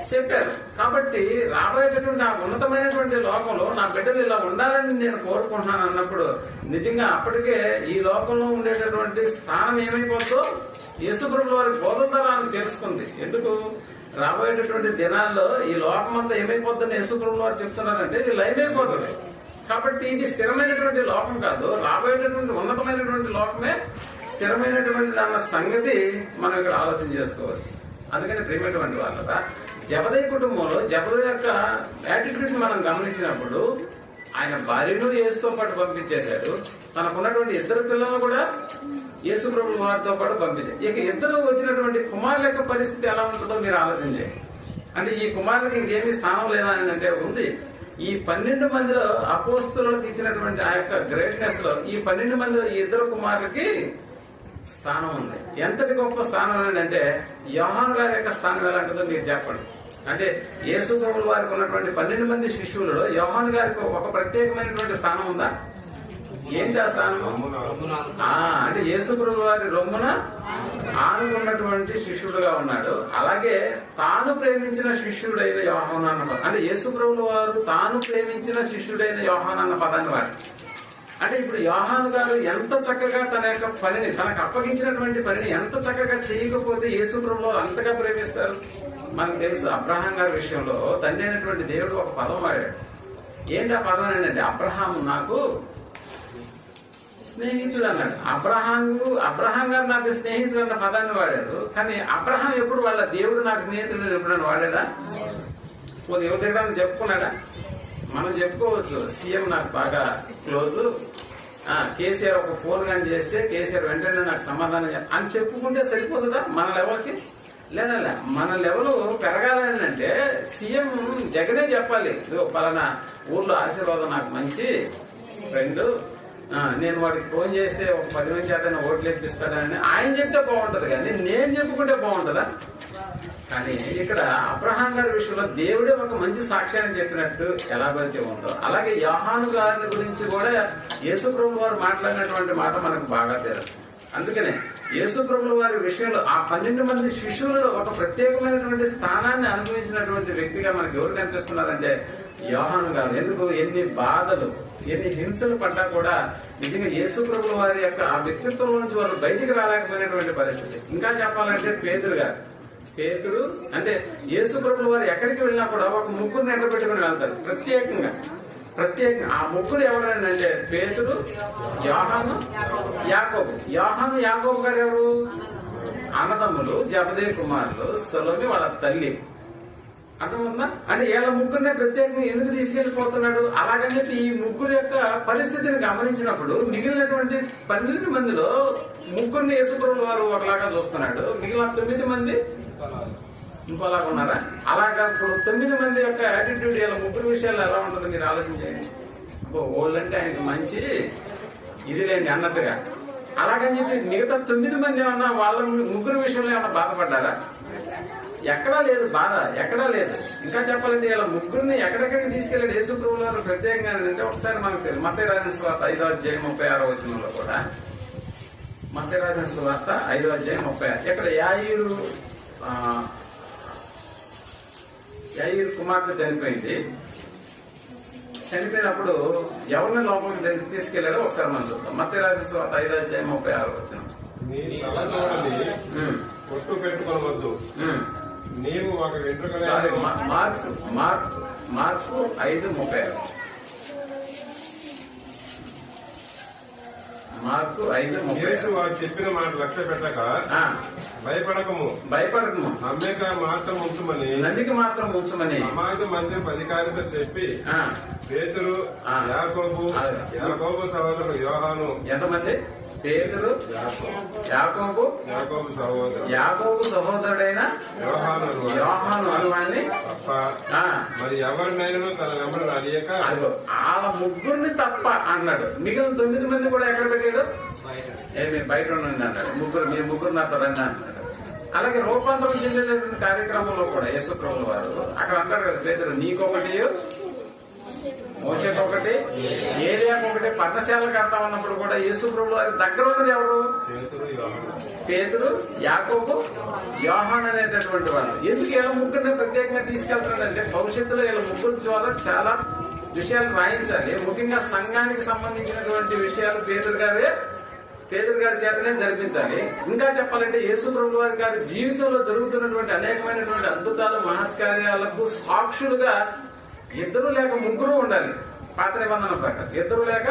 చెప్పారు. కాబట్టి రాబోయేటటువంటి ఆ ఉన్నతమైనటువంటి లోకంలో నా బిడ్డలు ఇలా ఉండాలని నేను కోరుకుంటున్నాను అన్నప్పుడు నిజంగా అప్పటికే ఈ లోకంలో ఉండేటటువంటి స్థానం ఏమైపోతుందో యేసుప్రభు వారి బోధన ద్వారా ఆమె తెలుసుకుంది. ఎందుకు? రాబోయేటటువంటి దినాల్లో ఈ లోకమంతా ఏమైపోతుందని యేసుప్రభు వారు చెప్తున్నారంటే ఇది లయమైపోతుంది. కాబట్టి ఇది స్థిరమైనటువంటి లోకం కాదు, రాబోయేటటువంటి ఉన్నతమైనటువంటి లోకమే స్థిరమైనటువంటి అన్న సంగతి మనం ఇక్కడ ఆలోచన చేసుకోవచ్చు. అందుకని ప్రియమైనటువంటి వాళ్ళ జబదయి కుటుంబంలో జబదయి యొక్క యాటిట్యూడ్ మనం గమనించినప్పుడు ఆయన భార్యను యేసుతో పాటు పంపించేశాడు, తనకున్నటువంటి ఇద్దరు పిల్లలను కూడా యేసు ప్రభు వారితో పాటు పంపించాడు. ఇక ఇద్దరు వచ్చినటువంటి కుమారుల యొక్క పరిస్థితి ఎలా ఉంటుందో మీరు ఆలోచన చేయండి. అంటే ఈ కుమారులకు ఇంకేమీ స్థానం లేదా అని అంటే ఉంది. ఈ 12 మందిలో అపోస్తులకు ఇచ్చినటువంటి ఆ యొక్క గ్రేట్నెస్ లో ఈ 12 మందిలో ఈ ఇద్దరు కుమారులకి స్థానం ఉంది. ఎంతటి గొప్ప స్థానం అంటే యోహాను గారి యొక్క స్థానం ఎలాంటిదో మీరు చెప్పండి. అంటే యేసు ప్రభువు వారికి ఉన్నటువంటి 12 మంది శిష్యులలో యోహాను గారికి ఒక ప్రత్యేకమైనటువంటి స్థానం ఉందా? ఏం చేస్తాను అంటే యేసు ప్రభు వారి రొమ్మున ఆనుకున్నటువంటి శిష్యుడుగా ఉన్నాడు. అలాగే తాను ప్రేమించిన శిష్యుడైన యోహాను అన్న పదం, అంటే యేసు ప్రభు వారు తాను ప్రేమించిన శిష్యుడైన యోహాను అన్న పదాన్ని వాడు. అంటే ఇప్పుడు యోహాను గారు ఎంత చక్కగా తన యొక్క పనిని, తనకు అప్పగించినటువంటి పనిని ఎంత చక్కగా చేయకపోతే యేసు ప్రభు వారు అంతగా ప్రేమిస్తారు. మనకు తెలుసు అబ్రహాం గారి విషయంలో తండ్రి అయినటువంటి దేవుడు ఒక పదం వాడాడు. ఏంటి ఆ పదం ఏంటంటే అబ్రహాం నాకు స్నేహితుడు అన్నాడు. అబ్రహాం గారు నాకు స్నేహితుడు అన్న పదాన్ని వాడాడు. కానీ అబ్రహాం ఎప్పుడు వాళ్ళ దేవుడు నాకు స్నేహితుడు ఎప్పుడన్నా వాడాడా? ఓ దేవుడి దగ్గర చెప్పుకున్నాడా? మనం చెప్పుకోవచ్చు సీఎం నాకు బాగా క్లోజ్, కేసీఆర్ ఒక ఫోన్ కానీ చేస్తే కేసీఆర్ వెంటనే నాకు సమాధానం అని చెప్పుకుంటే సరిపోతుందా మన లెవెల్కి? లేదా మన లెవెల్ పెరగాలని అంటే సీఎం జగనే చెప్పాలి, పలానా ఊర్లో ఆశీర్వాదం నాకు మంచి ఫ్రెండ్, నేను వాడికి ఫోన్ చేస్తే ఒక 10 మంది చేత ఓట్లు ఎక్కిస్తాడని ఆయన చెప్తే బాగుంటది, కానీ నేను చెప్పుకుంటే బాగుంటుందా? కానీ ఇక్కడ అబ్రహాం గారి విషయంలో దేవుడే ఒక మంచి సాక్ష్యాన్ని చెప్పినట్టు ఎలాగైతే ఉందో అలాగే యోహాను గారిని గురించి కూడా యేసు ప్రభు వారు మాట్లాడినటువంటి మాట మనకు బాగా తెలుసు. అందుకనే యేసు ప్రభు వారి విషయంలో ఆ 12 మంది శిష్యులలో ఒక ప్రత్యేకమైనటువంటి స్థానాన్ని అనుభవించినటువంటి వ్యక్తిగా మనకు ఎవరు కనిపిస్తున్నారంటే యోహాను గారు. ఎందుకు? ఎన్ని బాధలు ఎన్ని హింసలు పడ్డా కూడా నిజంగా యేసు ప్రభు వారి యొక్క ఆ వ్యక్తిత్వం నుంచి వారు బయటికి రాలేకపోయినటువంటి పరిస్థితి. ఇంకా చెప్పాలంటే పేతురు అంటే యేసు ప్రభు వారు ఎక్కడికి వెళ్ళినా కూడా ఒక ముగ్గురిని ఎండ పెట్టుకుని వెళ్తారు ప్రత్యేకంగా. ఆ ముగ్గురు ఎవరంటే పేతురు, యోహాను, యాకోబు. యాకోబు గారు ఎవరు? అన్నదమ్ములు, జబదేయి కుమారులు, సలోమి వాళ్ళ తల్లి. అర్థమవుతుందా? అంటే వీళ్ళ ముగ్గురినే ప్రత్యేకంగా ఎందుకు తీసుకెళ్లిపోతున్నాడు? అలాగని చెప్పి ఈ ముగ్గురు యొక్క పరిస్థితిని గమనించినప్పుడు మిగిలినటువంటి 12 మందిలో ముగ్గురిని యేసుప్రభువు వారు ఒకలాగా చూస్తున్నాడు, మిగిలిన 9 మంది ఇంకోలాగా ఉన్నారా? అలాగా ఇప్పుడు 9 మంది యొక్క యాటిట్యూడ్ ఇలా ముగ్గురు విషయాలు ఎలా ఉంటుందో మీరు ఆలోచించండి. ఓల్డ్ అంటే ఆయనకు మంచి ఇది లేండి అన్నట్టుగా. అలాగని చెప్పి మిగతా 9 మంది ఏమన్నా వాళ్ళ ముగ్గురు విషయంలో ఏమన్నా బాధపడ్డారా? ఎక్కడా లేదు బాధ, ఎక్కడా లేదు. ఇంకా చెప్పాలంటే ఇలా ముగ్గురిని ఎక్కడెక్కడికి తీసుకెళ్లాడు యేసు ప్రభువు వారు ప్రత్యేకంగా అంటే ఒకసారి మనకు తెలుసు మత్తయి రాసిన సువార్త 5వ అధ్యాయం 36వ వచనంలో కూడా మత్తయి రాసిన సువార్త 5వ అధ్యాయం 36 ఇక్కడ యాయీరు కుమార్తె చనిపోయినప్పుడు ఎవరిని లోపలికి తీసుకెళ్లారో ఒకసారి మనం చూద్దాం. మత్తయి రాసిన సువార్త 5వ అధ్యాయం 36వ వచనం. ఒట్టు పెట్టుకోవద్దు, నీవు ఒక వెంట్రుక. మార్కు 5:36. మార్కు 5:36. వారు చెప్పిన మాట లక్ష్య పెట్టక భయపడకము నమ్మిక మాత్రం ఉంచమని సమాజ మందిరం అధికారితో చెప్పి పేతురు, యాకోబు సహోదరుడు యోహాను. ఎంతమంది? పేతురు, యాకోబు యాకోబు సహోదరుడైన యోహాను అనువాన్ని మరి ఎవరినైనా తన వెంబడి రానియక వాళ్ళ ముగ్గురిని తప్ప అన్నాడు. మిగిలిన 9 మంది కూడా ఎక్కడ పెట్టాడు? మీరు బయట ఉండండి అన్నాడు. మీ ముగ్గురు నాతో రండి అన్నాడు. అలాగే రూపాంతరం చెందేటటువంటి కార్యక్రమంలో కూడా యేసుప్రభుల వారు అక్కడ అంటారు కదా, పేతురు నీకొకటి, మోషేకొకటి, ఏలియాకొకటి పర్ణశాల కడతా ఉన్నప్పుడు కూడా యేసుప్రభుల వారి దగ్గర ఉన్నది ఎవరు? పేతురు, యాకోబు, యోహాను అనేటటువంటి వాళ్ళు. ఎందుకు వీళ్ళ ముగ్గురిని ప్రత్యేకంగా తీసుకెళ్తున్నాడంటే భవిష్యత్తులో వీళ్ళ ముగ్గురు ద్వారా చాలా విషయాలు రాయించాలి. ముఖ్యంగా సంఘానికి సంబంధించినటువంటి విషయాలు పేతురు గారి చేతనే జరిపించాలి. ఇంకా చెప్పాలంటే యేసుప్రభుల వారి గారి జీవితంలో జరుగుతున్నటువంటి అనేకమైనటువంటి అద్భుతాలు, మహత్కార్యాలకు సాక్షులుగా 2 లేక 3 ఉండాలి. పాత నిబంధన ప్రకారం 2 లేక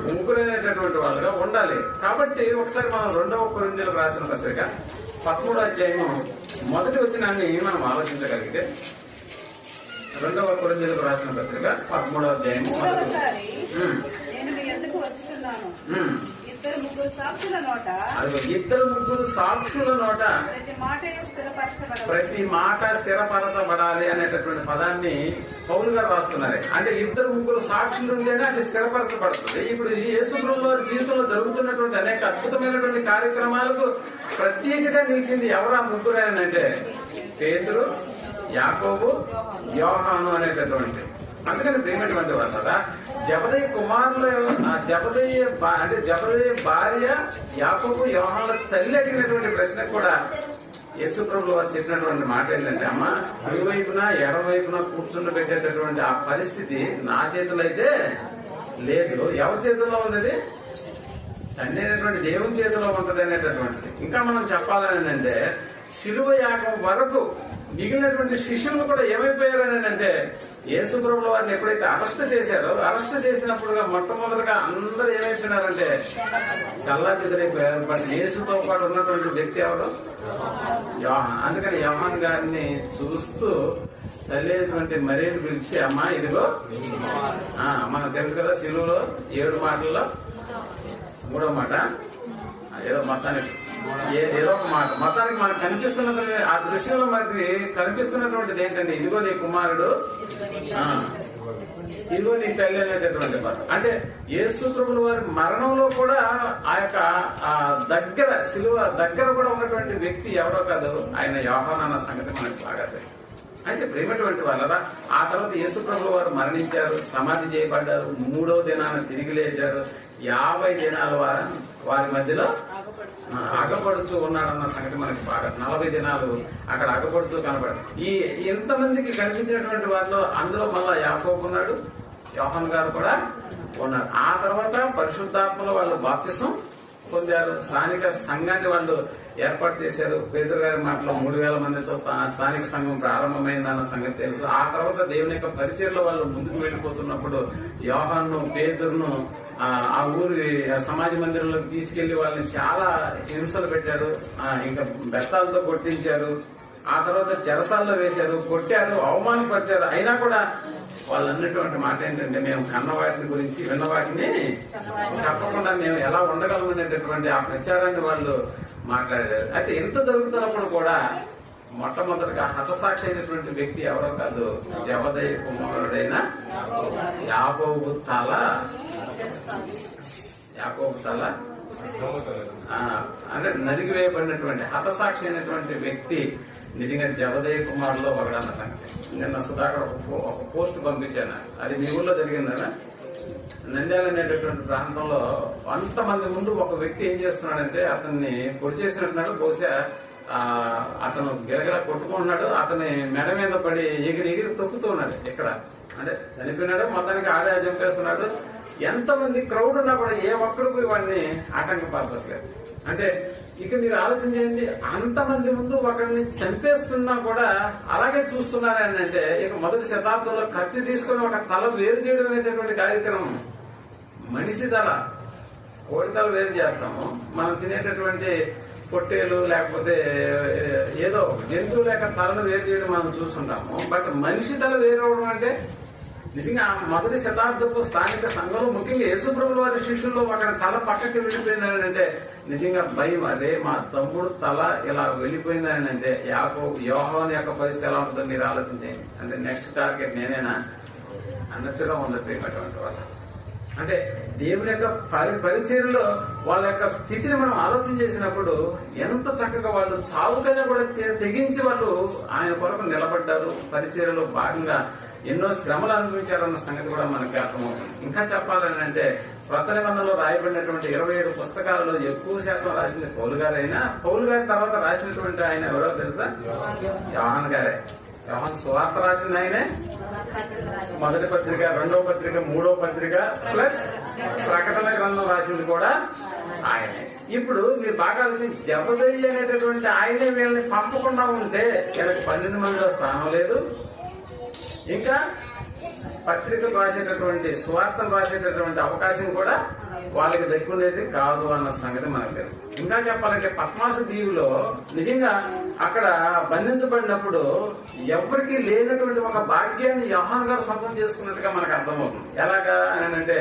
3 అనేటటువంటి వాళ్ళుగా ఉండాలి. కాబట్టి ఒకసారి మనం 2వ కొరింథీయులకు రాసిన పత్రిక 13వ అధ్యాయము మొదటి వచనాన్ని మనం ఆలోచించగలిగితే, 2వ కొరింథీయులకు రాసిన పత్రిక 13వ అధ్యాయము నేను మీ ఎందుకు వచ్చుచున్నాను, 2-3 సాక్షుల నోట, 2-3 సాక్షుల నోట ప్రతి మాట స్థిరపరచబడాలి అనేటటువంటి పదాన్ని పౌలు గారు రాస్తున్నారు. అంటే 2-3 సాక్షులు ఉంటేనే అది స్థిరపరచబడుతుంది. ఇప్పుడు ఈ యేసుప్రభుల వారి జీవితంలో జరుగుతున్నటువంటి అనేక అద్భుతమైనటువంటి కార్యక్రమాలకు ప్రత్యేకంగా నిలిచింది ఎవరు ఆ ముగ్గురు అంటే పేతురు, యాకోబు, యోహాను అనేటటువంటి. అందుకని ప్రేమటువంటి వాళ్ళ జబదయి కుమారులు, జబదయి భార్య యాకోబు యోహానుల తల్లి అడిగినటువంటి ప్రశ్నకు కూడా యేసుప్రభులు వారు చెప్పినటువంటి మాట ఏంటంటే, అమ్మ కుడివైపున ఎడవైపున కూర్చుండి పెట్టేటటువంటి ఆ పరిస్థితి నా చేతుల్లో అయితే లేదు. ఎవరి చేతుల్లో ఉన్నది? తండ్రి అయినటువంటి దేవుని చేతిలో ఉంటది అనేటటువంటిది. ఇంకా మనం చెప్పాలని అంటే శిలువ యాగం వరకు మిగిలినటువంటి శిష్యులు కూడా ఏమైపోయారు అని అంటే, యేసుప్రభుల వారిని ఎప్పుడైతే అరెస్ట్ చేశారో, అరెస్ట్ చేసినప్పుడు మొట్టమొదటిగా అందరూ ఏమైపోయినారంటే చల్లా చెదరైపోయారు. బట్ యేసుతో పాటు ఉన్నటువంటి వ్యక్తి ఎవరు? యోహాన్. అందుకని యోహాన్ గారిని చూస్తూ తల్లిటువంటి మరీని పిలిచి, అమ్మా ఇదిగో, మనకు తెలుసు కదా సిలువలో 7 మాటల్లో 3వ మాట ఏదో మొత్తానికి ఏదో ఒక మాట మొత్తానికి మనకు కనిపిస్తున్నది. ఆ దృశ్యంలో మనకి కనిపిస్తున్నటువంటిది ఏంటంటే, ఇదిగో నీ కుమారుడు, ఇదిగో నీ తల్లి అనేటటువంటి మాట. అంటే యేసుప్రభుల వారి మరణంలో కూడా ఆ యొక్క దగ్గర సిలువ దగ్గర కూడా ఉన్నటువంటి వ్యక్తి ఎవరో కాదు, ఆయన యోహాను అన్న సంగతి మనకు బాగా తెలుసు. అంటే ప్రేమటువంటి వాళ్ళరా, ఆ తర్వాత యేసుప్రభుల వారు మరణించారు, సమాధి చేయబడ్డారు, 3వ దినాన తిరిగి లేచారు. 50 దినాల వారి మధ్యలో అగపడుచు ఉన్నాడన్న సంగతి మనకి బాగా, 40 దినాలు అక్కడ అగపడుతూ కనబడారు. ఎంతమందికి కనిపించినటువంటి వారిలో అందులో మళ్ళా యాకోబు ఉన్నాడు, యోహాను గారు కూడా ఉన్నారు. ఆ తర్వాత పరిశుద్ధాత్మలో వాళ్ళు బాప్తిసం పొందారు. స్థానిక సంఘాన్ని వాళ్ళు ఏర్పాటు చేశారు. పేతురు గారి మాటలో 3000 మందితో స్థానిక సంఘం ప్రారంభమైందన్న సంగతి తెలుసు. ఆ తర్వాత దేవుని యొక్క పరిచయంలో వాళ్ళు ముందుకు వెళ్ళిపోతున్నప్పుడు యోహాను, పేతురును ఆ ఊరి సమాజ మందిరంలోకి తీసుకెళ్లి వాళ్ళని చాలా హింసలు పెట్టారు. ఇంకా బెత్తాలతో కొట్టించారు. ఆ తర్వాత చెరసాల్లో వేశారు, కొట్టారు, అవమానపరిచారు. అయినా కూడా వాళ్ళు అన్నటువంటి మాట ఏంటంటే, మేము కన్న వాటిని గురించి విన్న వాటిని చెప్పకుండా మేము ఎలా ఉండగలం అనేటటువంటి ఆ ప్రచారాన్ని వాళ్ళు మాట్లాడారు. అయితే ఎంత జరుగుతున్నప్పుడు కూడా మొట్టమొదటిగా హతసాక్షి అయినటువంటి వ్యక్తి ఎవరో కాదు, జబదయి కుమారుడైన యాకోబు తల అంటే నరిగివేయబడినటువంటి హతసాక్షి అయినటువంటి వ్యక్తి నిజంగా జబదయి కుమారులో ఒకడన్న సంగతి. నిన్న సుధాకర్ ఒక పోస్ట్ పంపించాను. అది మీ ఊళ్ళో జరిగిందనా? నంద్యాల అనేటటువంటి ప్రాంతంలో అంతమంది ముందు ఒక వ్యక్తి ఏం చేస్తున్నాడంటే, అతన్ని పొడి చేసినట్టున్నాడు. బహుశా అతను గిలగిలా కొట్టుకుంటున్నాడు. అతని మెడ మీద పడి ఎగిరి తొక్కుతూ ఉన్నాడు. ఇక్కడ అంటే చనిపోయినాడు, మొత్తానికి ఆడే చంపేస్తున్నాడు. ఎంతమంది క్రౌడ్ ఉన్నా కూడా ఏ ఒక్కడు పోయి వాడిని ఆటంకపరచట్లేదు. అంటే ఇక మీరు ఆలోచన చేయండి, అంతమంది ముందు ఒకరిని చంపేస్తున్నా కూడా అలాగే చూస్తున్నారు అని అంటే, ఇక మొదటి శతాబ్దంలో కత్తి తీసుకుని ఒక తల వేరు చేయడం అనేటటువంటి కార్యక్రమం. మనిషి తల, కోడి తల వేరు చేస్తాము. మనం తినేటటువంటి పొట్టేలు లేకపోతే ఏదో జంతువు లేక తలను వేరు చేయడం మనం చూస్తుంటాము. బట్ మనిషి తల వేరవడం అంటే నిజంగా మొదటి శతాబ్దపు స్థానిక సంఘంలో ముఖ్యంగా యేసుప్రభుల వారి శిష్యుల్లో ఒక తల పక్కకి వెళ్ళిపోయిందని అంటే నిజంగా భయం. అదే మా తమ్ముడు తల ఇలా వెళ్ళిపోయిందని అంటే యోహాను యొక్క పరిస్థితి ఎలా ఉంటుందో మీరు ఆలోచించండి. అంటే నెక్స్ట్ టార్గెట్ నేనేనా అన్నట్టుగా ఉంది అటువంటి వాళ్ళు. అంటే దేవుని యొక్క పరిచర్యలో వాళ్ళ యొక్క స్థితిని మనం ఆలోచన చేసినప్పుడు ఎంత చక్కగా వాళ్ళు చావుకైనా కూడా తెగించి వాళ్ళు ఆయన కొరకు నిలబడ్డారు. పరిచర్యలో భాగంగా ఎన్నో శ్రమలు అనుభవించారన్న సంగతి కూడా మనకి అర్థమవుతుంది. ఇంకా చెప్పాలని అంటే కొత్త నిబంధనలో రాయబడినటువంటి 27 పుస్తకాలలో ఎక్కువ శాతం రాసింది పౌలు గారైనా, పౌలు గారి తర్వాత రాసినటువంటి ఆయన ఎవరో తెలుసా? యోహాను గారే. యోహాను సువార్త రాసింది ఆయనే, మొదటి పత్రిక, రెండవ పత్రిక, మూడవ పత్రిక ప్లస్ ప్రకటన గ్రంథం రాసింది కూడా ఆయనే. ఇప్పుడు మీరు బాగా జబదయి అనేటటువంటి ఆయనే వీళ్ళని పంపకుండా ఉంటే వీళ్ళకి 12 మందిలో స్థానం లేదు. ఇంకా పత్రికలు రాసేటటువంటి సువార్తలు రాసేటటువంటి అవకాశం కూడా వాళ్ళకి దక్కుండేది కాదు అన్న సంగతి మనకు తెలుసు. ఇంకా చెప్పాలంటే పద్మాసు దీవులో నిజంగా అక్కడ బంధించబడినప్పుడు ఎవరికి లేనటువంటి ఒక భాగ్యాన్ని యోహాను గారు సొంతం చేసుకున్నట్టుగా మనకు అర్థమవుతుంది. ఎలాగా అని అంటే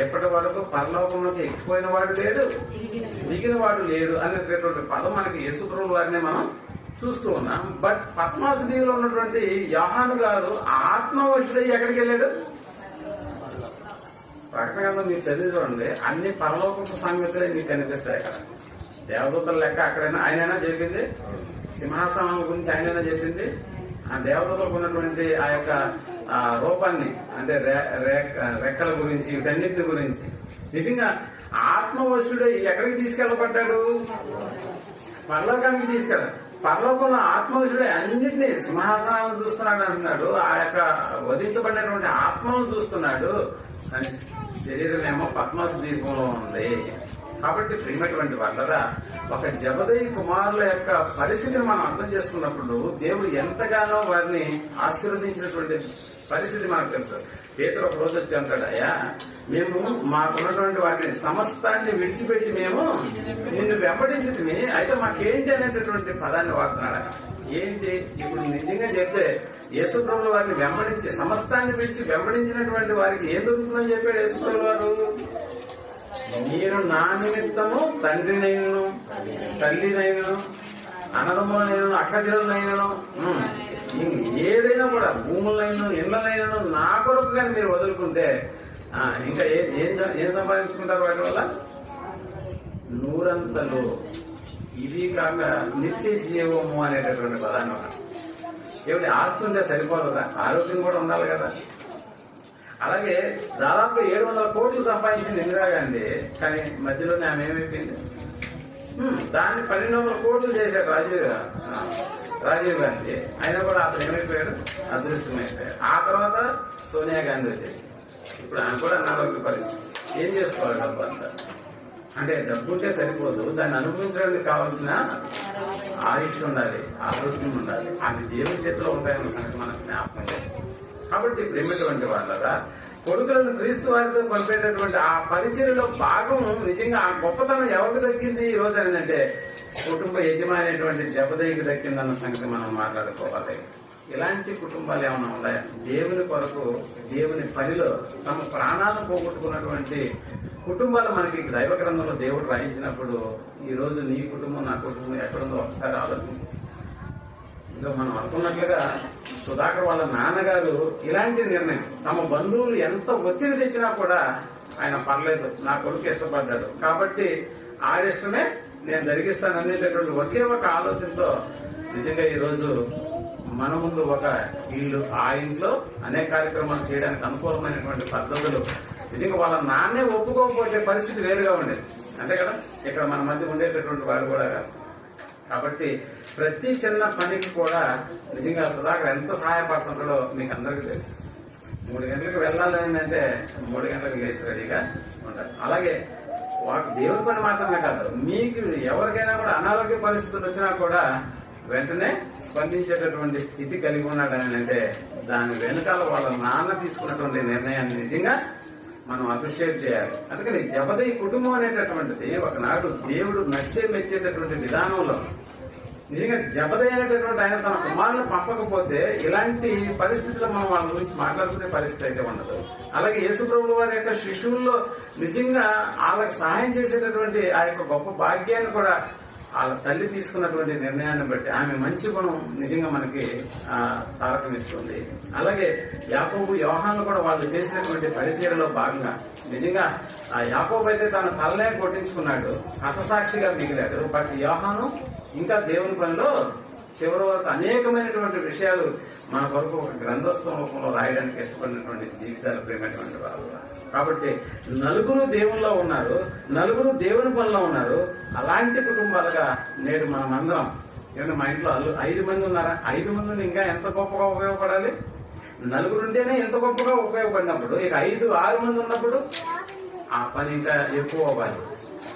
ఎప్పటి వరకు పరలోకంలోకి ఎక్కిపోయిన వాడు లేడు, దిగిన వాడు లేడు అనేటటువంటి పదం మనకి యేసుప్రభుల వారిని మనం చూస్తూ ఉన్నాం. బట్ పద్మాసు దీవిలో ఉన్నటువంటి యోహాను గారు ఆత్మవశుడై ఎక్కడికి వెళ్ళాడు? ప్రకటన గ్రంథం మీరు చదివి చూడండి, అన్ని పరలోకపు సంగతులే మీకు కనిపిస్తాయి. అక్కడ దేవదూతల లెక్క అక్కడైనా ఆయనైనా చెప్పింది, సింహాసనం గురించి ఆయనైనా చెప్పింది, ఆ దేవదూతలకు ఉన్నటువంటి ఆ యొక్క రూపాన్ని అంటే రెక్కల గురించి వీటన్నిటి గురించి నిజంగా ఆత్మవశుడై ఎక్కడికి తీసుకెళ్ళబడ్డాడు? పరలోకానికి తీసుకెళ్ళాడు. పరలోకంలో ఆత్మవశుడే అన్నింటినీ సింహాసనాలను చూస్తున్నాడు అంటున్నాడు. ఆ యొక్క వధించబడినటువంటి ఆత్మను చూస్తున్నాడు. శరీరం ఏమో పద్మాసు దీపంలో ఉంది. కాబట్టి ప్రియమైనటువంటి వాళ్ళరా, ఒక జబదయి కుమారుల యొక్క పరిస్థితిని మనం అర్థం చేసుకున్నప్పుడు దేవుడు ఎంతగానో వారిని ఆశీర్వదించినటువంటి పరిస్థితి మనకు తెలుసు. పేతురు ఒక రోజు వచ్చి అంటాడు, అయ్యా మేము మాకున్నటువంటి వాటిని సమస్తాన్ని విడిచిపెట్టి మేము నిన్ను వెంబడించుకుని అయితే మాకేంటి అనేటటువంటి పదాన్ని వాడుతున్నాడు. ఏంటి ఇప్పుడు నిజంగా చెప్తే యేసుప్రభుల వారిని వెంబడించి సమస్తాన్ని విడిచి వెంబడించినటువంటి వారికి ఏం దొరుకుతుందని చెప్పాడు యేసుప్రభుల వారు? మీరు నా నిమిత్తము తండ్రినైనను తల్లినైనను అన్నదమ్ములనైనను అక్కచెల్లెలనైనను ఏదైనా కూడా భూములైనను ఇళ్లనైనను నా కొరకు కానీ మీరు వదులుకుంటే ఇంకా ఏం సంపాదించుకుంటారు వాటి వల్ల? 100 అంతలు. ఇది కాక నిత్య జీవము అనేటటువంటి పదాన్ని ఏమిటి? ఆస్తి ఉంటే సరిపోదు కదా, ఆరోగ్యం కూడా ఉండాలి కదా. అలాగే దాదాపు 700 కోట్లు సంపాదించింది ఇందిరాగాంధీ, కానీ మధ్యలోనే ఆమె ఏమైపోయింది? దాన్ని 1200 కోట్లు చేశాడు రాజీవ్ గాంధీ. అయినా కూడా అతను ఏమైపోయాడు? అదృశ్యమైపోయాడు. ఆ తర్వాత సోనియా గాంధీ వచ్చేసి ఇప్పుడు ఆమె కూడా అనారోగ్య పరిస్థితి. ఏం చేసుకోవాలి డబ్బు అంతా? అంటే డబ్బు ఉంటే సరిపోదు, దాన్ని అనుభవించడానికి కావాల్సిన ఆయుష్ ఉండాలి, ఆరోగ్యం ఉండాలి. అది దేవుని చేతిలో ఉంటాయన్న సంగతి మనకు జ్ఞాపకం చేస్తాం. కాబట్టి ప్రేమటువంటి వాళ్ళరా, కొడుకులను క్రీస్తు వారితో పంపేటటువంటి ఆ పరిచర్యలో భాగం నిజంగా ఆ గొప్పతనం ఎవరికి దక్కింది ఈ రోజు అంటే కుటుంబ యజమానేటువంటి జబదయికి దక్కిందన్న సంగతి మనం మాట్లాడుకోవాలి. ఇలాంటి కుటుంబాలు ఏమైనా ఉన్నాయా? దేవుని కొరకు దేవుని పనిలో తమ ప్రాణాలను పోగొట్టుకున్నటువంటి కుటుంబాలు మనకి దైవ గ్రంథంలో దేవుడు రాయించినప్పుడు ఈ రోజు నీ కుటుంబం నా కుటుంబం ఎక్కడుందో ఒకసారి ఆలోచించి. ఇంకా మనం అనుకున్నట్లుగా సుధాకర్ వాళ్ళ నాన్నగారు ఇలాంటి నిర్ణయం, తమ బంధువులు ఎంత ఒత్తిడి తెచ్చినా కూడా ఆయన పర్లేదు, నా కొడుకు ఇష్టపడ్డాడు కాబట్టి ఆ ఇష్టమే నేను జరిగిస్తాను అనేటటువంటి ఒకే ఒక ఆలోచనతో నిజంగా ఈ రోజు మన ముందు ఒక ఇల్లు, ఆ ఇంట్లో అనేక కార్యక్రమాలు చేయడానికి అనుకూలమైనటువంటి పద్ధతులు. నిజంగా వాళ్ళ నాన్నే ఒప్పుకోకపోతే పరిస్థితి వేరుగా ఉండేది, అంతే కదా. ఇక్కడ మన మధ్య ఉండేటటువంటి వాడు కూడా కాదు. కాబట్టి ప్రతి చిన్న పనికి కూడా నిజంగా సుధాకర్ ఎంత సహాయపడుతుంటాడో మీకు అందరికీ తెలుసు. 3 గంటలకు వెళ్ళాలని అంటే 3 గంటలకు లేచి రెడీగా ఉంటారు. అలాగే వాటి దేవుని పని మాత్రమే కాదు, మీకు ఎవరికైనా కూడా అనారోగ్య పరిస్థితులు వచ్చినా కూడా వెంటనే స్పందించేటటువంటి స్థితి కలిగి ఉన్నాడని అంటే దాని వెనకాల వాళ్ళ నాన్న తీసుకున్నటువంటి నిర్ణయాన్ని నిజంగా మనం అప్రిషియేట్ చేయాలి. అందుకని జబదయి కుటుంబం అనేటటువంటిది ఒకనాడు దేవుడు మెచ్చేటటువంటి విధానంలో నిజంగా జబదయి అనేటటువంటి ఆయన తన కుమారులను పంపకపోతే ఇలాంటి పరిస్థితుల్లో మనం వాళ్ళ గురించి మాట్లాడుకునే పరిస్థితి అయితే ఉండదు. అలాగే యేసుప్రభుల వారి యొక్క శిశువుల్లో నిజంగా వాళ్ళకి సహాయం చేసేటటువంటి ఆ యొక్క గొప్ప భాగ్యాన్ని కూడా వాళ్ళ తల్లి తీసుకున్నటువంటి నిర్ణయాన్ని బట్టి ఆమె మంచి గుణం నిజంగా మనకి తారకమిస్తుంది. అలాగే యాకోబు యోహాను కూడా వాళ్ళు చేసినటువంటి పరిచర్యలో భాగంగా నిజంగా ఆ యాకోబు అయితే తన తలనే కొట్టించుకున్నాడు, హతసాక్షిగా మిగిలాడు. బట్ యోహాను ఇంకా దేవుని పనిలో చివరి వరకు అనేకమైనటువంటి విషయాలు మన కొరకు ఒక గ్రంథస్థం రూపంలో రాయడానికి ఇష్టపడినటువంటి జీవితాలు ప్రేమైనటువంటి వారు. కాబట్టి నలుగురు దేవుల్లో ఉన్నారు, నలుగురు దేవుని పనిలో ఉన్నారు. అలాంటి కుటుంబాలుగా నేడు మనం అందరం ఏమన్నా మా ఇంట్లో 5 మంది ఉన్నారా? 5 మందిని ఇంకా ఎంత గొప్పగా ఉపయోగపడాలి. నలుగురు ఉంటేనే ఎంత గొప్పగా ఉపయోగపడినప్పుడు ఇక 5-6 మంది ఉన్నప్పుడు ఆ పని ఇంకా ఎక్కువ అవ్వాలి.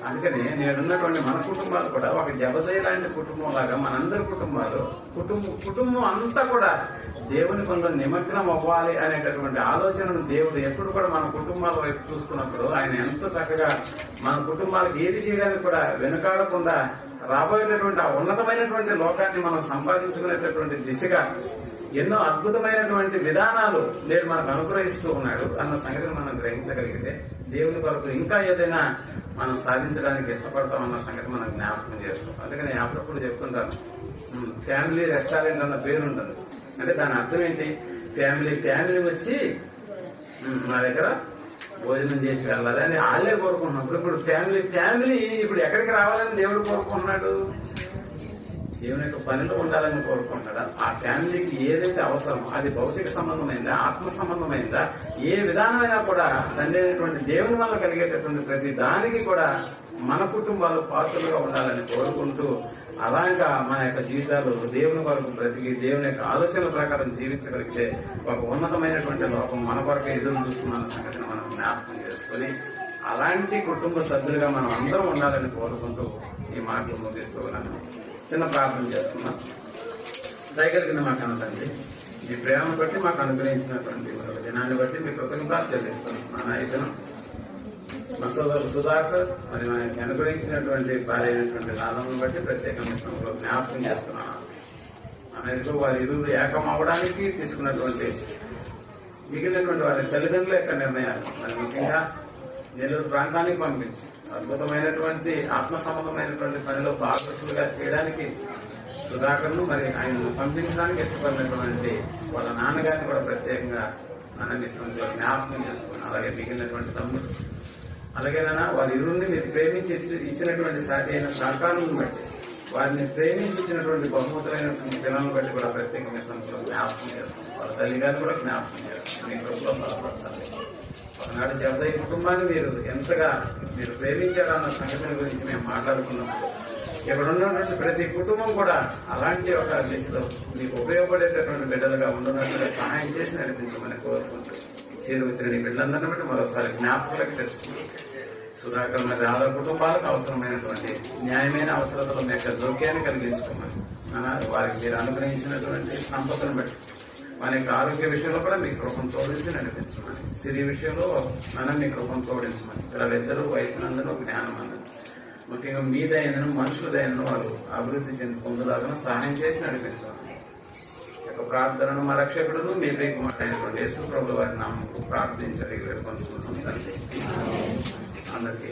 అందుకని నేడున్నటువంటి మన కుటుంబాలు కూడా ఒక జబదయి లాంటి కుటుంబం లాగా మనందరి కుటుంబం అంతా కూడా దేవుని పనిలో నిమగ్నం అవ్వాలి అనేటటువంటి ఆలోచనను దేవుడు ఎప్పుడు కూడా మన కుటుంబాల వైపు చూసుకున్నప్పుడు ఆయన ఎంత చక్కగా మన కుటుంబాలకు ఏది చేయడానికి కూడా వెనుకాడకుండా రాబోయేటటువంటి ఆ ఉన్నతమైనటువంటి లోకాన్ని మనం సంపాదించుకునేటటువంటి దిశగా ఎన్నో అద్భుతమైనటువంటి విధానాలు నేడు మనకు అనుగ్రహిస్తూ ఉన్నాడు అన్న సంగతిని మనం గ్రహించగలిగితే దేవుని కొరకు ఇంకా ఏదైనా మనం సాధించడానికి ఇష్టపడతామన్న సంగతి మనం జ్ఞాపకం చేసుకోం. అందుకని నేను అప్పుడప్పుడు చెప్తుంటాను, ఫ్యామిలీ రెస్టారెంట్ అన్న పేరు ఉంటుంది. అంటే దాని అర్థం ఏంటి? ఫ్యామిలీ వచ్చి మా దగ్గర భోజనం చేసి వెళ్ళాలి అని వాళ్ళే కోరుకుంటున్నప్పుడు ఇప్పుడు ఫ్యామిలీ ఇప్పుడు ఎక్కడికి రావాలని దేవుడు కోరుకుంటున్నాడు? దేవుని యొక్క పనిలో ఉండాలని కోరుకుంటాడా? ఆ ఫ్యామిలీకి ఏదైతే అవసరమో అది భౌతిక సంబంధమైందా, ఆత్మ సంబంధమైందా, ఏ విధానమైనా కూడా తండ్రి అయినటువంటి దేవుని వల్ల కలిగేటటువంటి ప్రతి దానికి కూడా మన కుటుంబాలు పాత్రలుగా ఉండాలని కోరుకుంటూ అలాగా మన యొక్క జీవితాలు దేవుని వరకు బ్రతికి దేవుని యొక్క ఆలోచనల ప్రకారం జీవించగలిగితే ఒక ఉన్నతమైనటువంటి లోకం మన కొరకు ఎదురు చూస్తున్న సంగతిని మనం జ్ఞాపకం చేసుకుని అలాంటి కుటుంబ సభ్యులుగా మనం అందరం ఉండాలని కోరుకుంటూ ఈ మాటలు ముగిస్తూ ఉన్నాను. చిన్న ప్రార్థన చేస్తున్నాం. దయగలిగిన మా కన్న తండ్రి, మీ ప్రేమ బట్టి మాకు అనుగ్రహించినటువంటి దినాన్ని బట్టి మీ కృతజ్ఞతలు చెల్లిస్తున్నాం. మా నాయకులు మా సోదరులు సుధాకర్ మరి మనకి అనుగ్రహించినటువంటి భార్య అయినటువంటి నాదమును బట్టి ప్రత్యేకంగా జ్ఞాపకం చేస్తున్నాను. అనేది వారి ఇరువురు ఏకం అవడానికి తీసుకున్నటువంటి మిగిలినటువంటి వారి తల్లిదండ్రుల యొక్క నిర్ణయాలు మరి ముఖ్యంగా నెల్లూరు ప్రాంతానికి పంపించి అద్భుతమైనటువంటి ఆత్మ సంబంధమైనటువంటి పనిలో భాగస్వాములుగా చేయడానికి సుధాకర్ను మరి ఆయన పంపించడానికి ఇష్టపడినటువంటి వాళ్ళ నాన్నగారిని కూడా ప్రత్యేకంగా ఆనందిస్తున్న జ్ఞాపకం చేసుకున్నాను. అలాగే మిగిలినటువంటి తమ్ముడు అలాగే వారి ఇరువురిని మీరు ప్రేమించి ఇచ్చినటువంటి సాటి అయిన సహకారాలను బట్టి వారిని ప్రేమించి ఇచ్చినటువంటి బహుమతులైనటువంటి పిల్లలను బట్టి కూడా ప్రత్యేకంగా జ్ఞాపకం చేస్తాం. వాళ్ళ తల్లి గారిని కూడా జ్ఞాపకం చేస్తాం. మీ కృపలో బలపరచాలి. ఒకనాడు జబదయి కుటుంబాన్ని మీరు ఎంతగా మీరు ప్రేమించారా అన్న సంగతిని గురించి మేము మాట్లాడుకున్నప్పుడు ఇక్కడ ఉన్నటువంటి ప్రతి కుటుంబం కూడా అలాంటి ఒక దిశలో మీకు ఉపయోగపడేటటువంటి బిడ్డలుగా ఉండనట్టుగా సహాయం చేసి నడిపించమని కోరుకుంటూ చేరు వచ్చిన బిడ్డలందరినీ బట్టి మరోసారి జ్ఞాపకాలకు తెచ్చుకుంటూ సుధాకర్ మరి ఆధార కుటుంబాలకు అవసరమైనటువంటి న్యాయమైన అవసరతల మీ యొక్క జోక్యాన్ని కలిగించుకోమని వారికి మీరు అనుగ్రహించినటువంటి సంపదను బట్టి వారి యొక్క ఆరోగ్య విషయంలో కూడా మీ కృపను తోడించి నడిపించమని, సిరి విషయంలో మనం మీ కృపను తోడించమని, పిల్లలిద్దరూ వయసునందరూ జ్ఞానం అందరూ ముఖ్యంగా మీదైనను మనుషులదైనను వారు అభివృద్ధి చెంది పొందులాగా సహాయం చేసి నడిపించమని యొక్క ప్రార్థనను మా రక్షకుడును మీ ప్రియకుమారుడైనటువంటి యేసు ప్రభువు వారి నామముకు ప్రార్థించడానికి వేడుకొంటున్నాం తండ్రి. అందరికీ